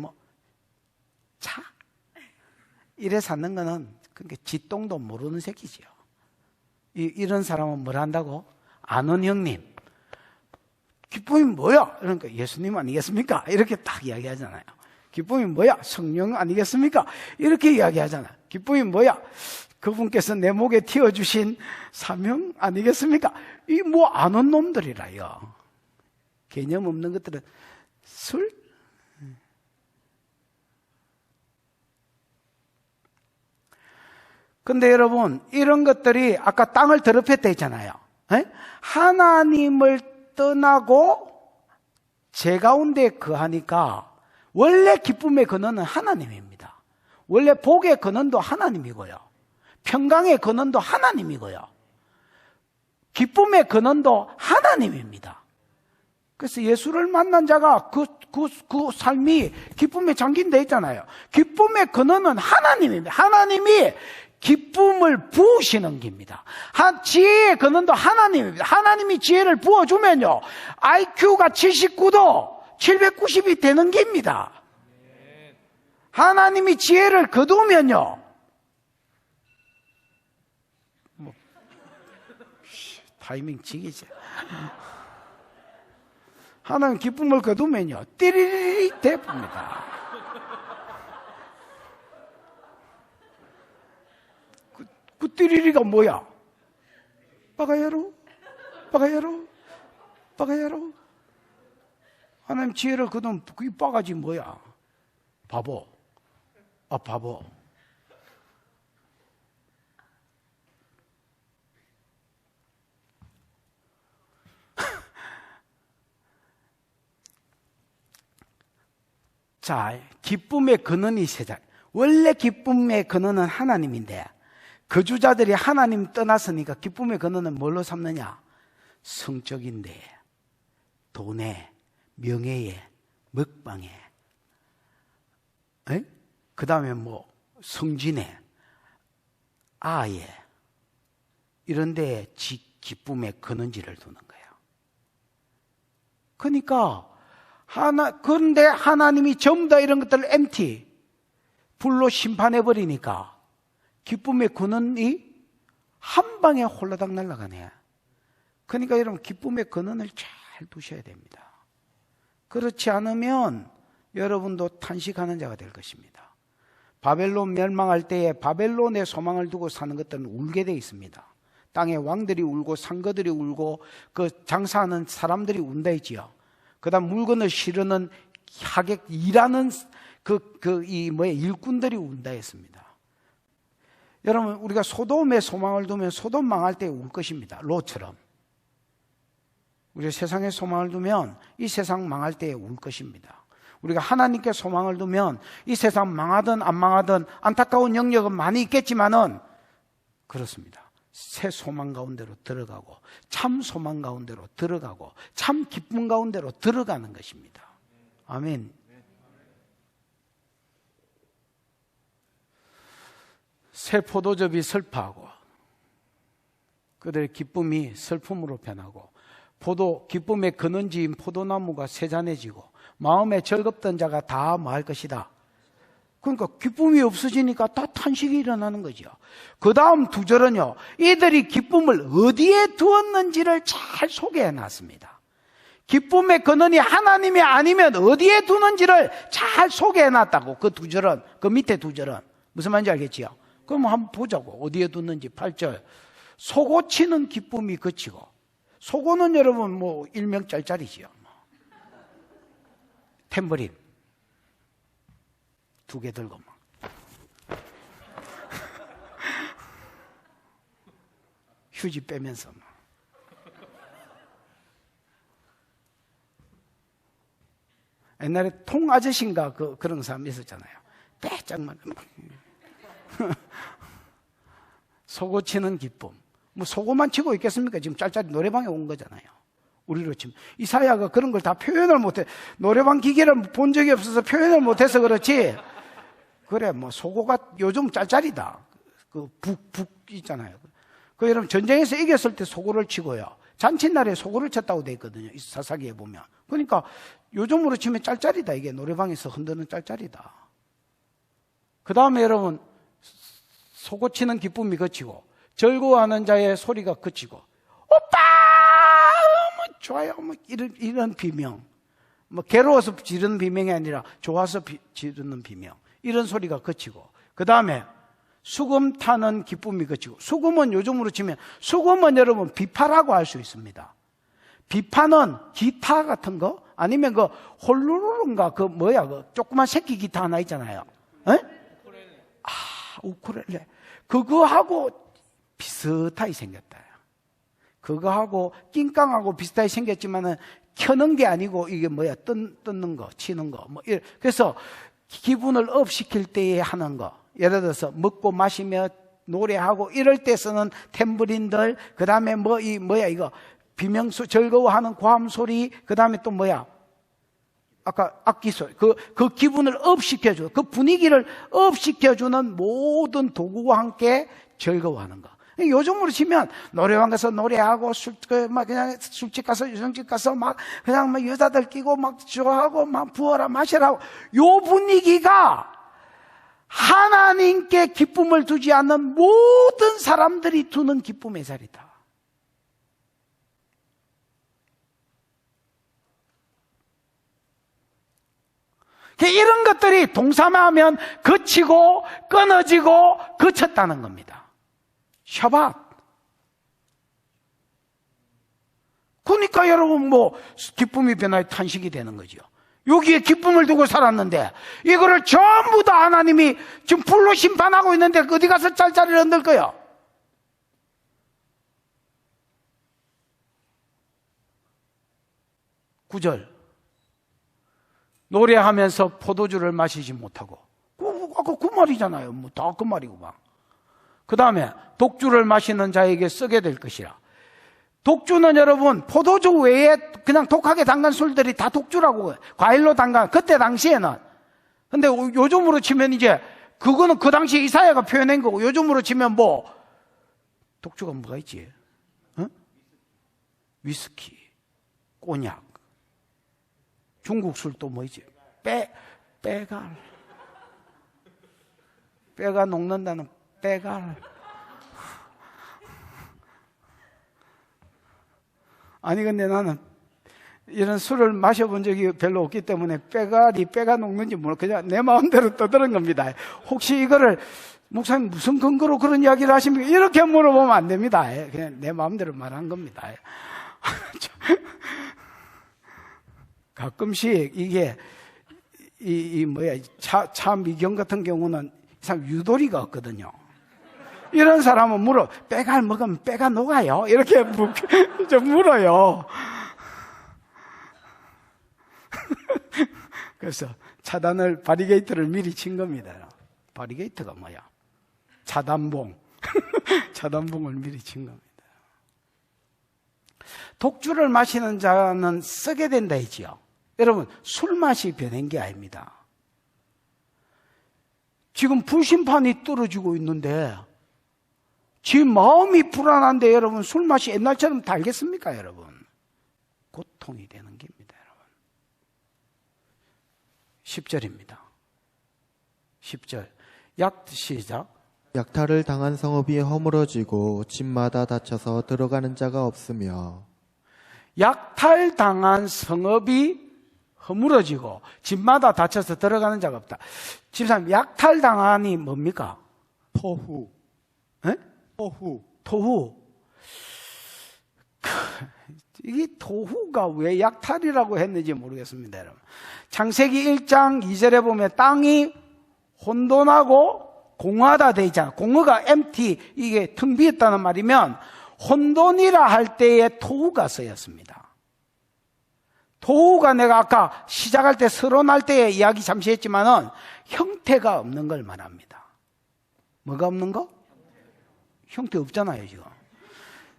차? 이래 사는 거는 그러니까 지똥도 모르는 새끼지요. 이런 사람은 뭘 한다고? 아는 형님. 기쁨이 뭐야? 그러니까 예수님 아니겠습니까? 이렇게 딱 이야기하잖아요. 기쁨이 뭐야? 성령 아니겠습니까? 이렇게 이야기하잖아요. 기쁨이 뭐야? 그분께서 내 목에 튀어주신 사명 아니겠습니까? 이 아는 놈들이라요. 개념 없는 것들은 술? 근데 여러분, 이런 것들이 아까 땅을 더럽혔다 했잖아요. 하나님을 떠나고 제 가운데 거하니까 원래 기쁨의 근원은 하나님입니다. 원래 복의 근원도 하나님이고요. 평강의 근원도 하나님이고요. 기쁨의 근원도 하나님입니다. 그래서 예수를 만난 자가 그 삶이 기쁨에 잠긴데 있잖아요. 기쁨의 근원은 하나님입니다. 하나님이 기쁨을 부으시는 겁니다. 지혜의 근원도 하나님입니다. 하나님이 지혜를 부어주면요, IQ가 79도 790이 되는 겁니다. 하나님이 지혜를 거두면요, 타이밍 지기지. 하나님 기쁨을 거두면요, 띠리리리 대쁩니다. 그 띠리리가 뭐야? 빠가야로. 하나님 지혜를 거두면 그 빠가지 뭐야? 바보. 바보. 자, 기쁨의 근원이 세상. 원래 기쁨의 근원은 하나님인데 거주자들이 하나님 떠났으니까 기쁨의 근원은 뭘로 삼느냐? 성적인데, 돈에, 명예에, 먹방에, 그 다음에 성진에, 아에, 이런 데에 기쁨의 근원지를 두는 거예요. 그러니까 그런데 하나님이 전부 다 이런 것들을 불로 심판해버리니까 기쁨의 근원이 한 방에 홀라당 날아가네. 그러니까 여러분 기쁨의 근원을 잘 두셔야 됩니다. 그렇지 않으면 여러분도 탄식하는 자가 될 것입니다. 바벨론 멸망할 때에 바벨론에 소망을 두고 사는 것들은 울게 되어 있습니다. 땅의 왕들이 울고 상거들이 울고 그 장사하는 사람들이 운다 했지요. 그다음 물건을 실으는 하객 일하는 일꾼들이 운다 했습니다. 여러분 우리가 소돔에 소망을 두면 소돔 망할 때 울 것입니다. 롯처럼. 우리가 세상에 소망을 두면 이 세상 망할 때에 울 것입니다. 우리가 하나님께 소망을 두면 이 세상 망하든 안 망하든 안타까운 영역은 많이 있겠지만은 그렇습니다. 새 소망 가운데로 들어가고 참 소망 가운데로 들어가고 참 기쁨 가운데로 들어가는 것입니다. 아멘. 새 포도즙이 슬퍼하고 그들의 기쁨이 슬픔으로 변하고 기쁨의 근원지인 포도나무가 세잔해지고 마음에 즐겁던 자가 다 뭐 할 것이다. 그러니까 기쁨이 없어지니까 다 탄식이 일어나는 거죠. 그 다음 두 절은요, 이들이 기쁨을 어디에 두었는지를 잘 소개해 놨습니다. 기쁨의 근원이 하나님이 아니면 어디에 두는지를 잘 소개해 놨다고. 그 두 절은, 그 밑에 두 절은 무슨 말인지 알겠지요? 그럼 한번 보자고. 어디에 두는지. 8절. 소고치는 기쁨이 그치고, 소고는 여러분 뭐 일명 짤짤이지요. 탬버린 2개 들고 막 휴지 빼면서 막. 옛날에 통 아저씨인가 그런 사람 있었잖아요. 빼짝만 소고치는 기쁨. 뭐 소고만 치고 있겠습니까? 지금 짤짤이 노래방에 온 거잖아요. 우리로 치면 이사야가 그런 걸 다 표현을 못해. 노래방 기계를 본 적이 없어서 표현을 못해서 그렇지. 그래 뭐 소고가 요즘 짤짤이다. 그 북 있잖아요. 그 여러분 전쟁에서 이겼을 때 소고를 치고요. 잔칫날에 소고를 쳤다고 돼 있거든요. 이 사사기에 보면. 그러니까 요즘으로 치면 짤짤이다. 이게 노래방에서 흔드는 짤짤이다. 그 다음에 여러분 소고 치는 기쁨이 그치고 즐거워하는 자의 소리가 그치고 오빠 뭐 좋아요 뭐 이런 비명, 뭐 괴로워서 지르는 비명이 아니라 좋아서 지르는 비명, 이런 소리가 그치고 그 다음에 수금 타는 기쁨이 그치고. 수금은 요즘으로 치면 수금은 여러분 비파라고 할 수 있습니다. 비파는 기타 같은 거 아니면 그 홀루루인가 그 뭐야 그 조그만 새끼 기타 하나 있잖아요. 에? 우쿨렐레. 그거하고 비슷하게 생겼다. 그거하고 낑깡하고 비슷하게 생겼지만은 켜는 게 아니고 이게 뭐야 뜯는 거, 치는 거. 뭐 그래서 기분을 업 시킬 때에 하는 거. 예를 들어서 먹고 마시며 노래하고 이럴 때 쓰는 탬브린들, 그 다음에 이거 비명소 즐거워하는 고함 소리, 그 다음에 또 뭐야? 아까 악기 소리. 그 기분을 업 시켜줘. 그 분위기를 업 시켜주는 모든 도구와 함께 즐거워하는 거. 요즘으로 치면 노래방 가서 노래하고 그냥 술집 가서 유성집 가서 그냥 여자들 끼고 좋아하고 부어라 마시라고. 요 분위기가 하나님께 기쁨을 두지 않는 모든 사람들이 두는 기쁨의 자리다. 이런 것들이 동사마하면 그치고 끊어지고 그쳤다는 겁니다. 샤밧. 그러니까 여러분 기쁨이 변화에 탄식이 되는 거죠. 여기에 기쁨을 두고 살았는데 이거를 전부 다 하나님이 지금 불로 심판하고 있는데 어디 가서 짤짤이를 흔들 거요? 구절. 노래하면서 포도주를 마시지 못하고. 아까 그 말이잖아요. 다 그 말이고 막. 그 다음에 독주를 마시는 자에게 쓰게 될 것이라. 독주는 여러분 포도주 외에 그냥 독하게 담간 술들이 다 독주라고. 과일로 담간 그때 당시에는. 근데 요즘으로 치면 이제 그거는 그 당시에 이사야가 표현한 거고, 요즘으로 치면 독주가 뭐가 있지? 어? 위스키, 꼬냑. 중국 술도 뭐 있지? 빼가 녹는다는 빼갈. 아니 근데 나는 이런 술을 마셔본 적이 별로 없기 때문에 빼가 녹는지 몰라. 그냥 내 마음대로 떠드는 겁니다. 혹시 이거를 목사님 무슨 근거로 그런 이야기를 하십니까? 이렇게 물어보면 안 됩니다. 그냥 내 마음대로 말한 겁니다. 가끔씩 이게 차 미경 같은 경우는 이 사람 유도리가 없거든요. 이런 사람은 빼갈 먹으면 빼가 녹아요. 이렇게 좀 물어요. 그래서 바리게이트를 미리 친 겁니다. 바리게이트가 뭐야? 차단봉. 차단봉을 미리 친 겁니다. 독주를 마시는 자는 쓰게 된다 했지요. 여러분, 술 맛이 변한 게 아닙니다. 지금 불심판이 떨어지고 있는데 지금 마음이 불안한데 여러분 술 맛이 옛날처럼 달겠습니까 여러분? 고통이 되는 겁니다 여러분. 10절입니다. 10절 시작. 약탈을 당한 성읍이 허물어지고 집마다 닫혀서 들어가는 자가 없으며 약탈당한 성읍이 허물어지고 집마다 닫혀서 들어가는 자가 없다. 집사님, 약탈당한이 뭡니까? 토후. 에? 토후. 이게 토후가 왜 약탈이라고 했는지 모르겠습니다, 여러분. 창세기 1장 2절에 보면 땅이 혼돈하고 공허하다 돼 있잖아. 공허가 empty, 이게 텅 비었다는 말이면 혼돈이라 할 때에 토후가 쓰였습니다. 토후가 내가 아까 시작할 때 서론할 때에 이야기 잠시 했지만은 형태가 없는 걸 말합니다. 뭐가 없는 거? 형태 없잖아요, 지금.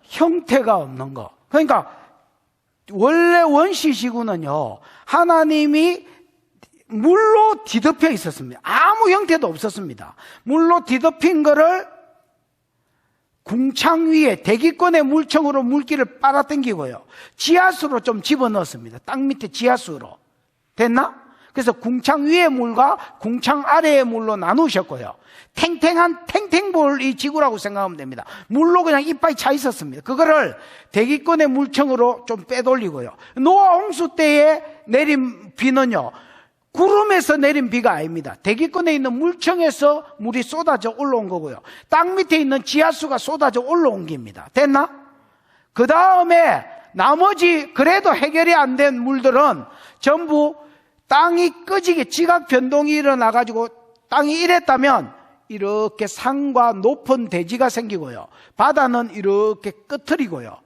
형태가 없는 거. 그러니까 원래 원시시구는요, 하나님이 물로 뒤덮여 있었습니다. 아무 형태도 없었습니다. 물로 뒤덮인 거를 궁창 위에 대기권의 물청으로 물기를 빨아당기고요, 지하수로 좀 집어넣었습니다. 땅 밑에 지하수로. 됐나? 그래서 궁창 위의 물과 궁창 아래의 물로 나누셨고요, 탱탱한 탱탱볼 이 지구라고 생각하면 됩니다. 물로 그냥 이빨이 차 있었습니다. 그거를 대기권의 물청으로 좀 빼돌리고요, 노아 홍수 때에 내린 비는요, 구름에서 내린 비가 아닙니다. 대기권에 있는 물청에서 물이 쏟아져 올라온 거고요, 땅 밑에 있는 지하수가 쏟아져 올라온 겁니다. 됐나? 그 다음에 나머지 그래도 해결이 안 된 물들은 전부 땅이 끄지게 지각 변동이 일어나가지고 땅이 이랬다면 이렇게 산과 높은 대지가 생기고요, 바다는 이렇게 끄트리고요.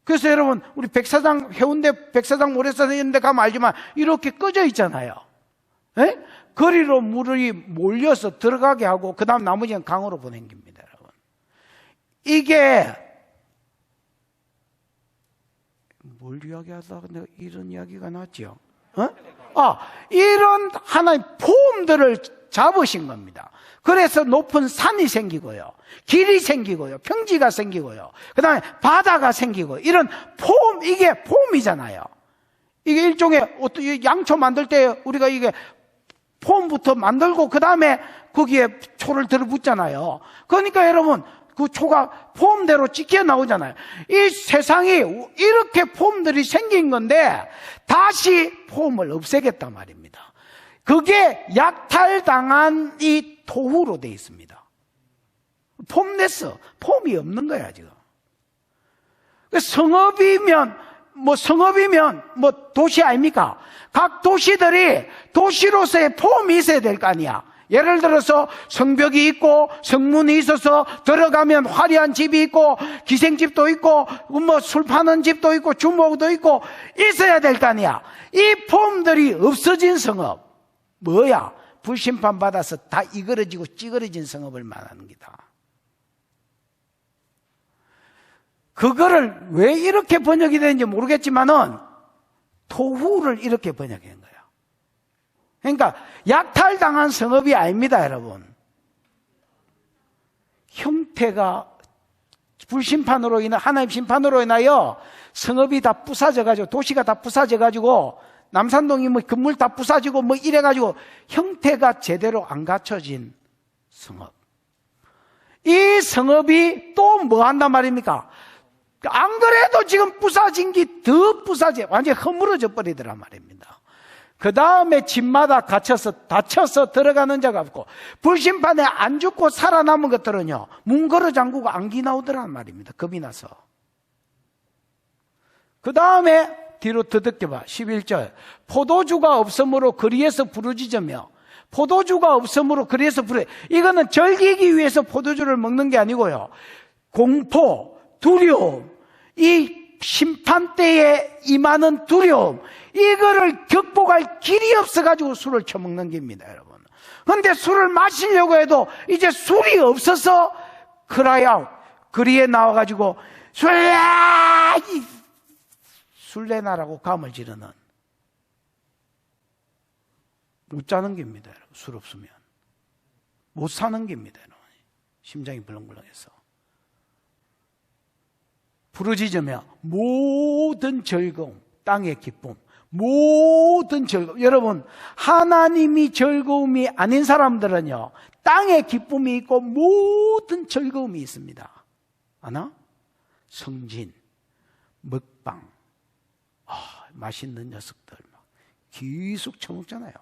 그래서 여러분, 우리 백사장, 해운대 백사장 모래사장 이런 데 가면 알지만 이렇게 꺼져 있잖아요. 에? 거리로 물이 몰려서 들어가게 하고 그 다음 나머지는 강으로 보낸 겁니다, 여러분. 이게 뭘 이야기하다가 내가 이런 이야기가 나왔죠? 이런 하나의 폼들을 잡으신 겁니다. 그래서 높은 산이 생기고요, 길이 생기고요, 평지가 생기고요, 그 다음에 바다가 생기고, 이런 이게 폼이잖아요. 이게 일종의 양초 만들 때 우리가 이게 폼부터 만들고 그 다음에 거기에 초를 들어붙잖아요. 그러니까 여러분, 그 초가 폼대로 찍혀 나오잖아요. 이 세상이 이렇게 폼들이 생긴 건데 다시 폼을 없애겠단 말입니다. 그게 약탈당한 이 토후로 되어 있습니다. 폼이 없는 거야 지금. 성읍이면 도시 아닙니까? 각 도시들이 도시로서의 폼이 있어야 될 거 아니야. 예를 들어서 성벽이 있고 성문이 있어서 들어가면 화려한 집이 있고 기생집도 있고 술 파는 집도 있고 주먹도 있고 있어야 될 거 아니야. 이 폼들이 없어진 성읍 뭐야? 불심판 받아서 다 이그러지고 찌그러진 성읍을 말하는 기다. 그거를 왜 이렇게 번역이 되는지 모르겠지만은 토후를 이렇게 번역한 거예요. 그러니까 약탈당한 성읍이 아닙니다, 여러분. 형태가 불심판으로 인해 하나님 심판으로 인하여 성읍이 다 부사져가지고 도시가 다 부사져가지고 남산동이 건물 다 부사지고 이래가지고 형태가 제대로 안 갖춰진 성읍. 이 성읍이 또 뭐 한단 말입니까? 안 그래도 지금 부사진 게 더 부사져 완전히 허물어져 버리더란 말입니다. 그 다음에 집마다 다쳐서 들어가는 자가 없고, 불심판에 안 죽고 살아남은 것들은요, 문 걸어 잠그고 안기 나오더란 말입니다. 겁이 나서. 그 다음에 뒤로 더듬겨봐. 11절. 포도주가 없으므로 거리에서 부르짖으며, 포도주가 없으므로 거리에서 이거는 즐기기 위해서 포도주를 먹는 게 아니고요, 공포, 두려움, 이 심판 때에 임하는 두려움, 이거를 극복할 길이 없어가지고 술을 처먹는 겁니다, 여러분. 그런데 술을 마시려고 해도 이제 술이 없어서 크라이아웃, 거리에 나와가지고 술래나라고 감을 지르는, 못 자는 겁니다, 여러분. 술 없으면 못 사는 겁니다, 여러분. 심장이 벌렁벌렁해서 부르짖으며 모든 즐거움, 땅의 기쁨, 모든 즐거움. 여러분, 하나님이 즐거움이 아닌 사람들은요, 땅의 기쁨이 있고 모든 즐거움이 있습니다. 아나? 성진, 먹방, 맛있는 녀석들 막 계속 처먹잖아요.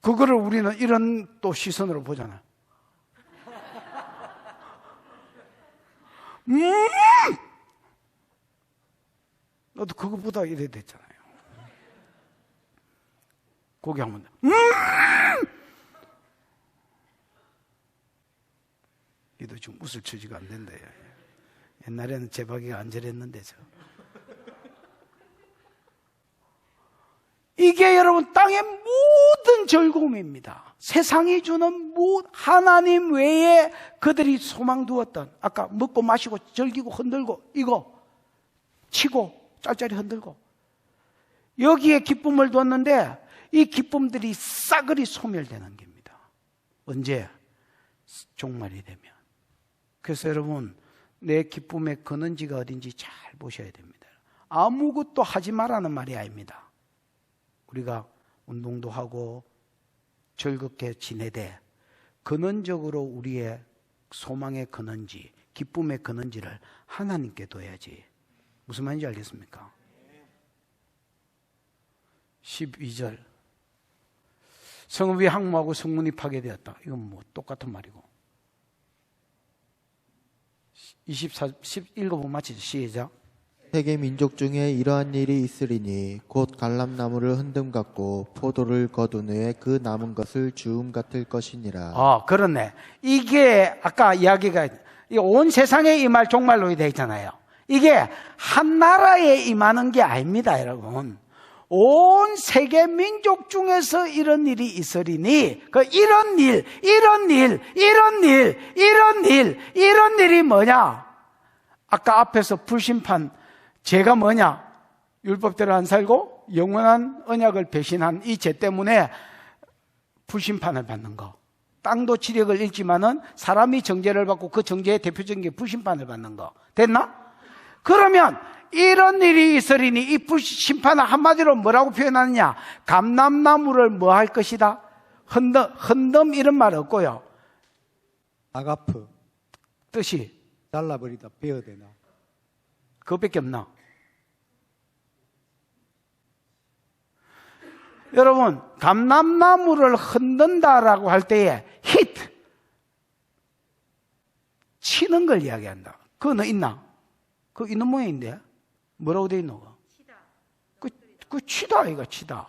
그거를 우리는 이런 또 시선으로 보잖아요. 너도 그거보다 이래 됐잖아요. 고기 한번 이도 지금 웃을 처지가 안 된다. 옛날에는 제박이가 안 저랬는데 이게 여러분 땅의 모든 즐거움입니다. 세상이 주는 하나님 외에 그들이 소망 두었던, 아까 먹고 마시고 즐기고 흔들고 이거 치고 짤짤이 흔들고 여기에 기쁨을 뒀는데 이 기쁨들이 싸그리 소멸되는 겁니다. 언제? 종말이 되면. 그래서 여러분, 내 기쁨의 근원지가 어딘지 잘 보셔야 됩니다. 아무것도 하지 말라는 말이 아닙니다. 우리가 운동도 하고 즐겁게 지내되 근원적으로 우리의 소망의 근원지, 기쁨의 근원지를 하나님께 둬야지. 무슨 말인지 알겠습니까? 12절. 성읍이 항모하고 성문이 파괴되었다. 이건 뭐 똑같은 말이고. 24, 11번 마치죠. 시작. 세계 민족 중에 이러한 일이 있으리니 곧 갈람나무를 흔듦 같고 포도를 거둔 후에 그 남은 것을 주움 같을 것이니라. 그렇네. 이게 아까 이야기가 온 세상에 임할 종말론이 되어 있잖아요. 이게 한 나라에 임하는 게 아닙니다, 여러분. 온 세계 민족 중에서 이런 일이 있으리니, 이런 일이 뭐냐? 아까 앞에서 불심판, 죄가 뭐냐? 율법대로 안 살고 영원한 언약을 배신한 이 죄 때문에 불심판을 받는 거. 땅도 지력을 잃지만은 사람이 정죄를 받고 그 정죄의 대표적인 게 불심판을 받는 거. 됐나? 그러면 이런 일이 있으리니 이 불심판을 한마디로 뭐라고 표현하느냐? 감람나무를 뭐 할 것이다? 흔듦 이런 말 없고요. 아가프. 뜻이 잘라버리다 베어대나. 그것밖에 없나? 여러분, 감람나무를 흔든다라고 할 때에 히트, 치는 걸 이야기한다. 그거 있나? 그거 있는 모양인데 뭐라고 돼 있노? 그 치다 이거 치다.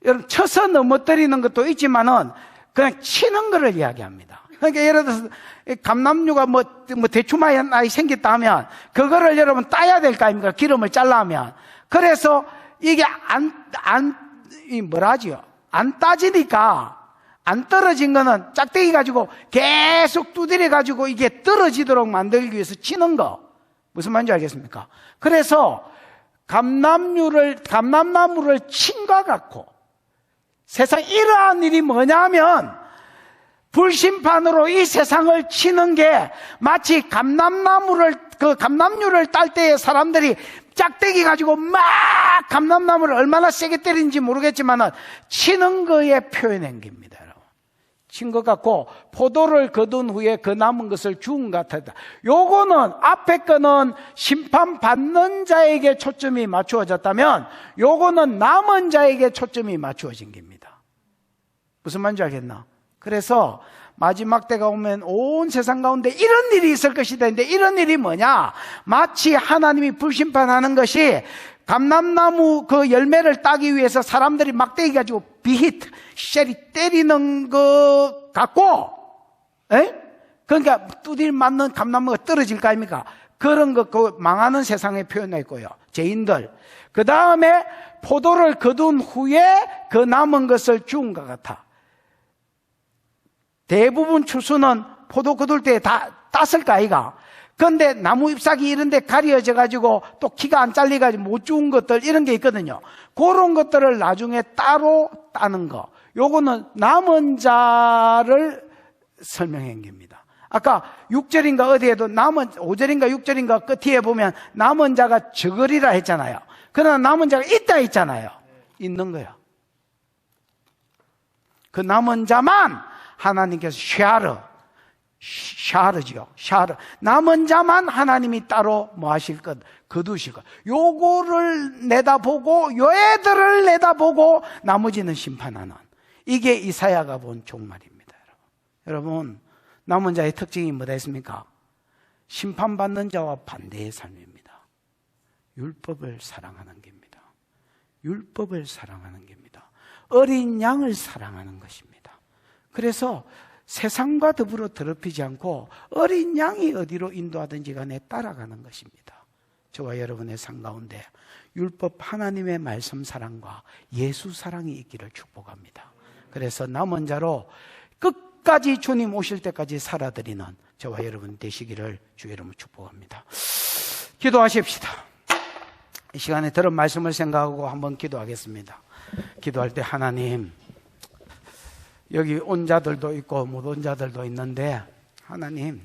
여러분, 쳐서 넘어뜨리는 것도 있지만은 그냥 치는 거를 이야기합니다. 그러니까 예를 들어서 감람류가 뭐 대추마이 생겼다 하면 그거를 여러분 따야 될 거 아닙니까? 기름을 잘라면. 그래서 이게 안 따지니까 안 떨어진 거는 짝대기 가지고 계속 두드려 가지고 이게 떨어지도록 만들기 위해서 치는 거. 무슨 말인지 알겠습니까? 그래서 감람나무를 친과 같고 세상 이러한 일이 뭐냐면 불심판으로 이 세상을 치는 게 마치 감람류를 딸 때에 사람들이 짝대기 가지고 막 감람나무를 얼마나 세게 때리는지 모르겠지만은 치는 거에 표현한 겁니다. 친 것 같고, 포도를 거둔 후에 그 남은 것을 주운 것 같다. 요거는 앞에 거는 심판받는 자에게 초점이 맞추어졌다면 요거는 남은 자에게 초점이 맞추어진 겁니다. 무슨 말인지 알겠나? 그래서 마지막 때가 오면 온 세상 가운데 이런 일이 있을 것이다. 근데 이런 일이 뭐냐? 마치 하나님이 불심판하는 것이 감람나무 그 열매를 따기 위해서 사람들이 막대기 가지고 비히트, 쉘이 때리는 것 같고, 그러니까 두들 맞는 감람나무가 떨어질 거 아닙니까? 그런 것, 그 망하는 세상에 표현되어 있고요. 죄인들. 그 다음에 포도를 거둔 후에 그 남은 것을 주운 것 같아. 대부분 추수는 포도 거둘 때 다 땄을 거 아이가? 그런데 나무 잎사귀 이런 데 가려져 가지고 또 키가 안 잘려가지고 못 주운 것들 이런 게 있거든요. 그런 것들을 나중에 따로 따는 거. 요거는 남은 자를 설명한 겁니다. 아까 6절인가 어디에도 남은 5절인가 6절인가 끝에 보면 남은 자가 적으리라 했잖아요. 그러나 남은 자가 있다 했잖아요. 있는 거야. 그 남은 자만 하나님께서 샤르지요. 샤르. 남은 자만 하나님이 따로 뭐 하실 것, 거두실 것. 요거를 내다보고, 요 애들을 내다보고, 나머지는 심판하는. 이게 이사야가 본 종말입니다, 여러분. 남은 자의 특징이 뭐다 했습니까? 심판받는 자와 반대의 삶입니다. 율법을 사랑하는 겁니다. 율법을 사랑하는 겁니다. 어린 양을 사랑하는 것입니다. 그래서 세상과 더불어 더럽히지 않고 어린 양이 어디로 인도하든지 간에 따라가는 것입니다. 저와 여러분의 삶 가운데 율법 하나님의 말씀 사랑과 예수 사랑이 있기를 축복합니다. 그래서 남은 자로 끝까지 주님 오실 때까지 살아드리는 저와 여러분 되시기를 주의 이름으로 축복합니다. 기도하십시다. 이 시간에 들은 말씀을 생각하고 한번 기도하겠습니다. 기도할 때 하나님, 여기 온 자들도 있고 못 온 자들도 있는데 하나님,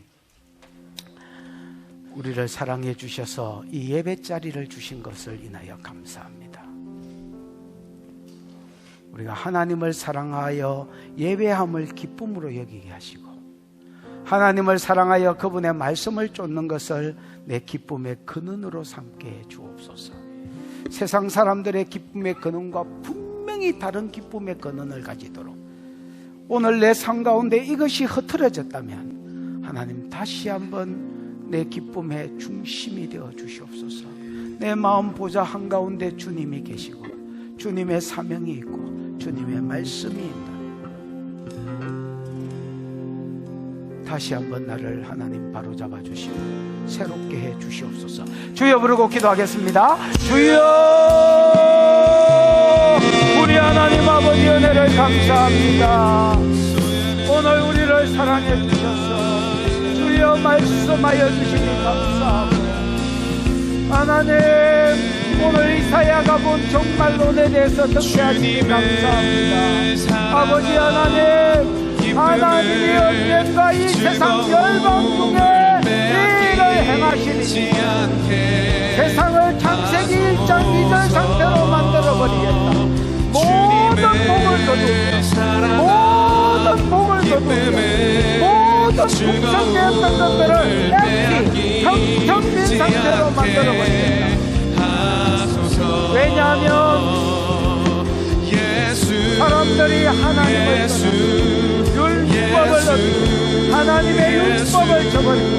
우리를 사랑해 주셔서 이 예배 자리를 주신 것을 인하여 감사합니다. 우리가 하나님을 사랑하여 예배함을 기쁨으로 여기게 하시고, 하나님을 사랑하여 그분의 말씀을 쫓는 것을 내 기쁨의 근원으로 삼게 해 주옵소서. 세상 사람들의 기쁨의 근원과 분명히 다른 기쁨의 근원을 가지도록, 오늘 내 삶 가운데 이것이 흐트러졌다면 하나님 다시 한번 내 기쁨의 중심이 되어 주시옵소서. 내 마음 보좌 한가운데 주님이 계시고 주님의 사명이 있고 주님의 말씀이 있다. 다시 한번 나를 하나님 바로잡아 주시고 새롭게 해 주시옵소서. 주여 부르고 기도하겠습니다. 주여, 우리 하나님 아버지 은혜를 감사합니다. 오늘 우리를 사랑해 주셔서 주여 말씀하여 주시니 감사합니다. 하나님, 오늘 이사야가 본 종말론에 대해서 듣게 하시니 감사합니다. 아버지 하나님, 하나님이 언젠가 이 세상 열방 중에 일을 행하시니 세상을 창세기 1장 2절 상태로 만들어버리겠다. 모든 복을 거두며, 모든 복을 거두며, 모든 풍성했던 것들을 앱기 평평진 상태로 만들어버리겠다. 왜냐하면 사람들이 하나님을 율법을 어기고 하나님의 율법을 저버리고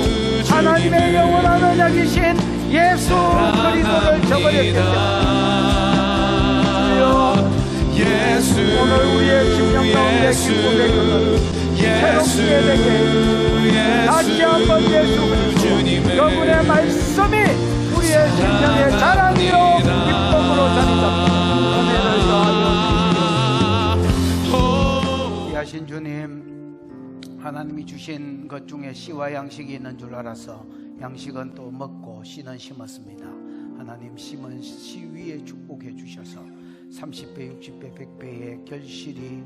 하나님의 영원한 언약이신 예수 그리스도를 저버렸기 때문에 오늘 우리의 심령 가운데 기쁨의 근원 새롭게 되게 다시 한번 예수 그리스도 여러분의 말씀이 우리의 심령의 자랑이요 기쁨으로 자리 잡고 은혜를 더하여 주시옵소서. 귀하신 주님, 하나님이 주신 것 중에 씨와 양식이 있는 줄 알아서 양식은 또 먹고 씨는 심었습니다. 하나님, 심은 씨 위에 축복해 주셔서 30배, 60배, 100배의 결실이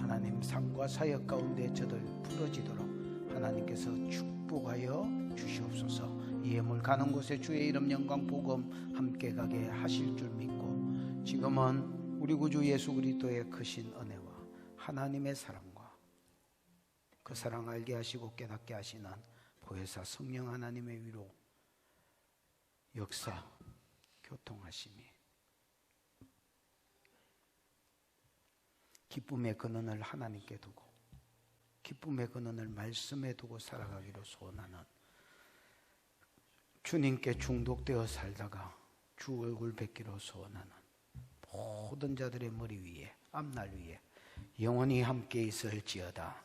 하나님 삶과 사역 가운데 저들 풀어지도록 하나님께서 축복하여 주시옵소서. 예물 가는 곳에 주의 이름 영광 복음 함께 가게 하실 줄 믿고, 지금은 우리 구주 예수 그리스도의 크신 은혜와 하나님의 사랑과 그 사랑 알게 하시고 깨닫게 하시는 보혜사 성령 하나님의 위로 역사 교통하심이 기쁨의 근원을 하나님께 두고 기쁨의 근원을 말씀에 두고 살아가기로 소원하는, 주님께 중독되어 살다가 주 얼굴 뵙기로 소원하는 모든 자들의 머리 위에 앞날 위에 영원히 함께 있을지어다.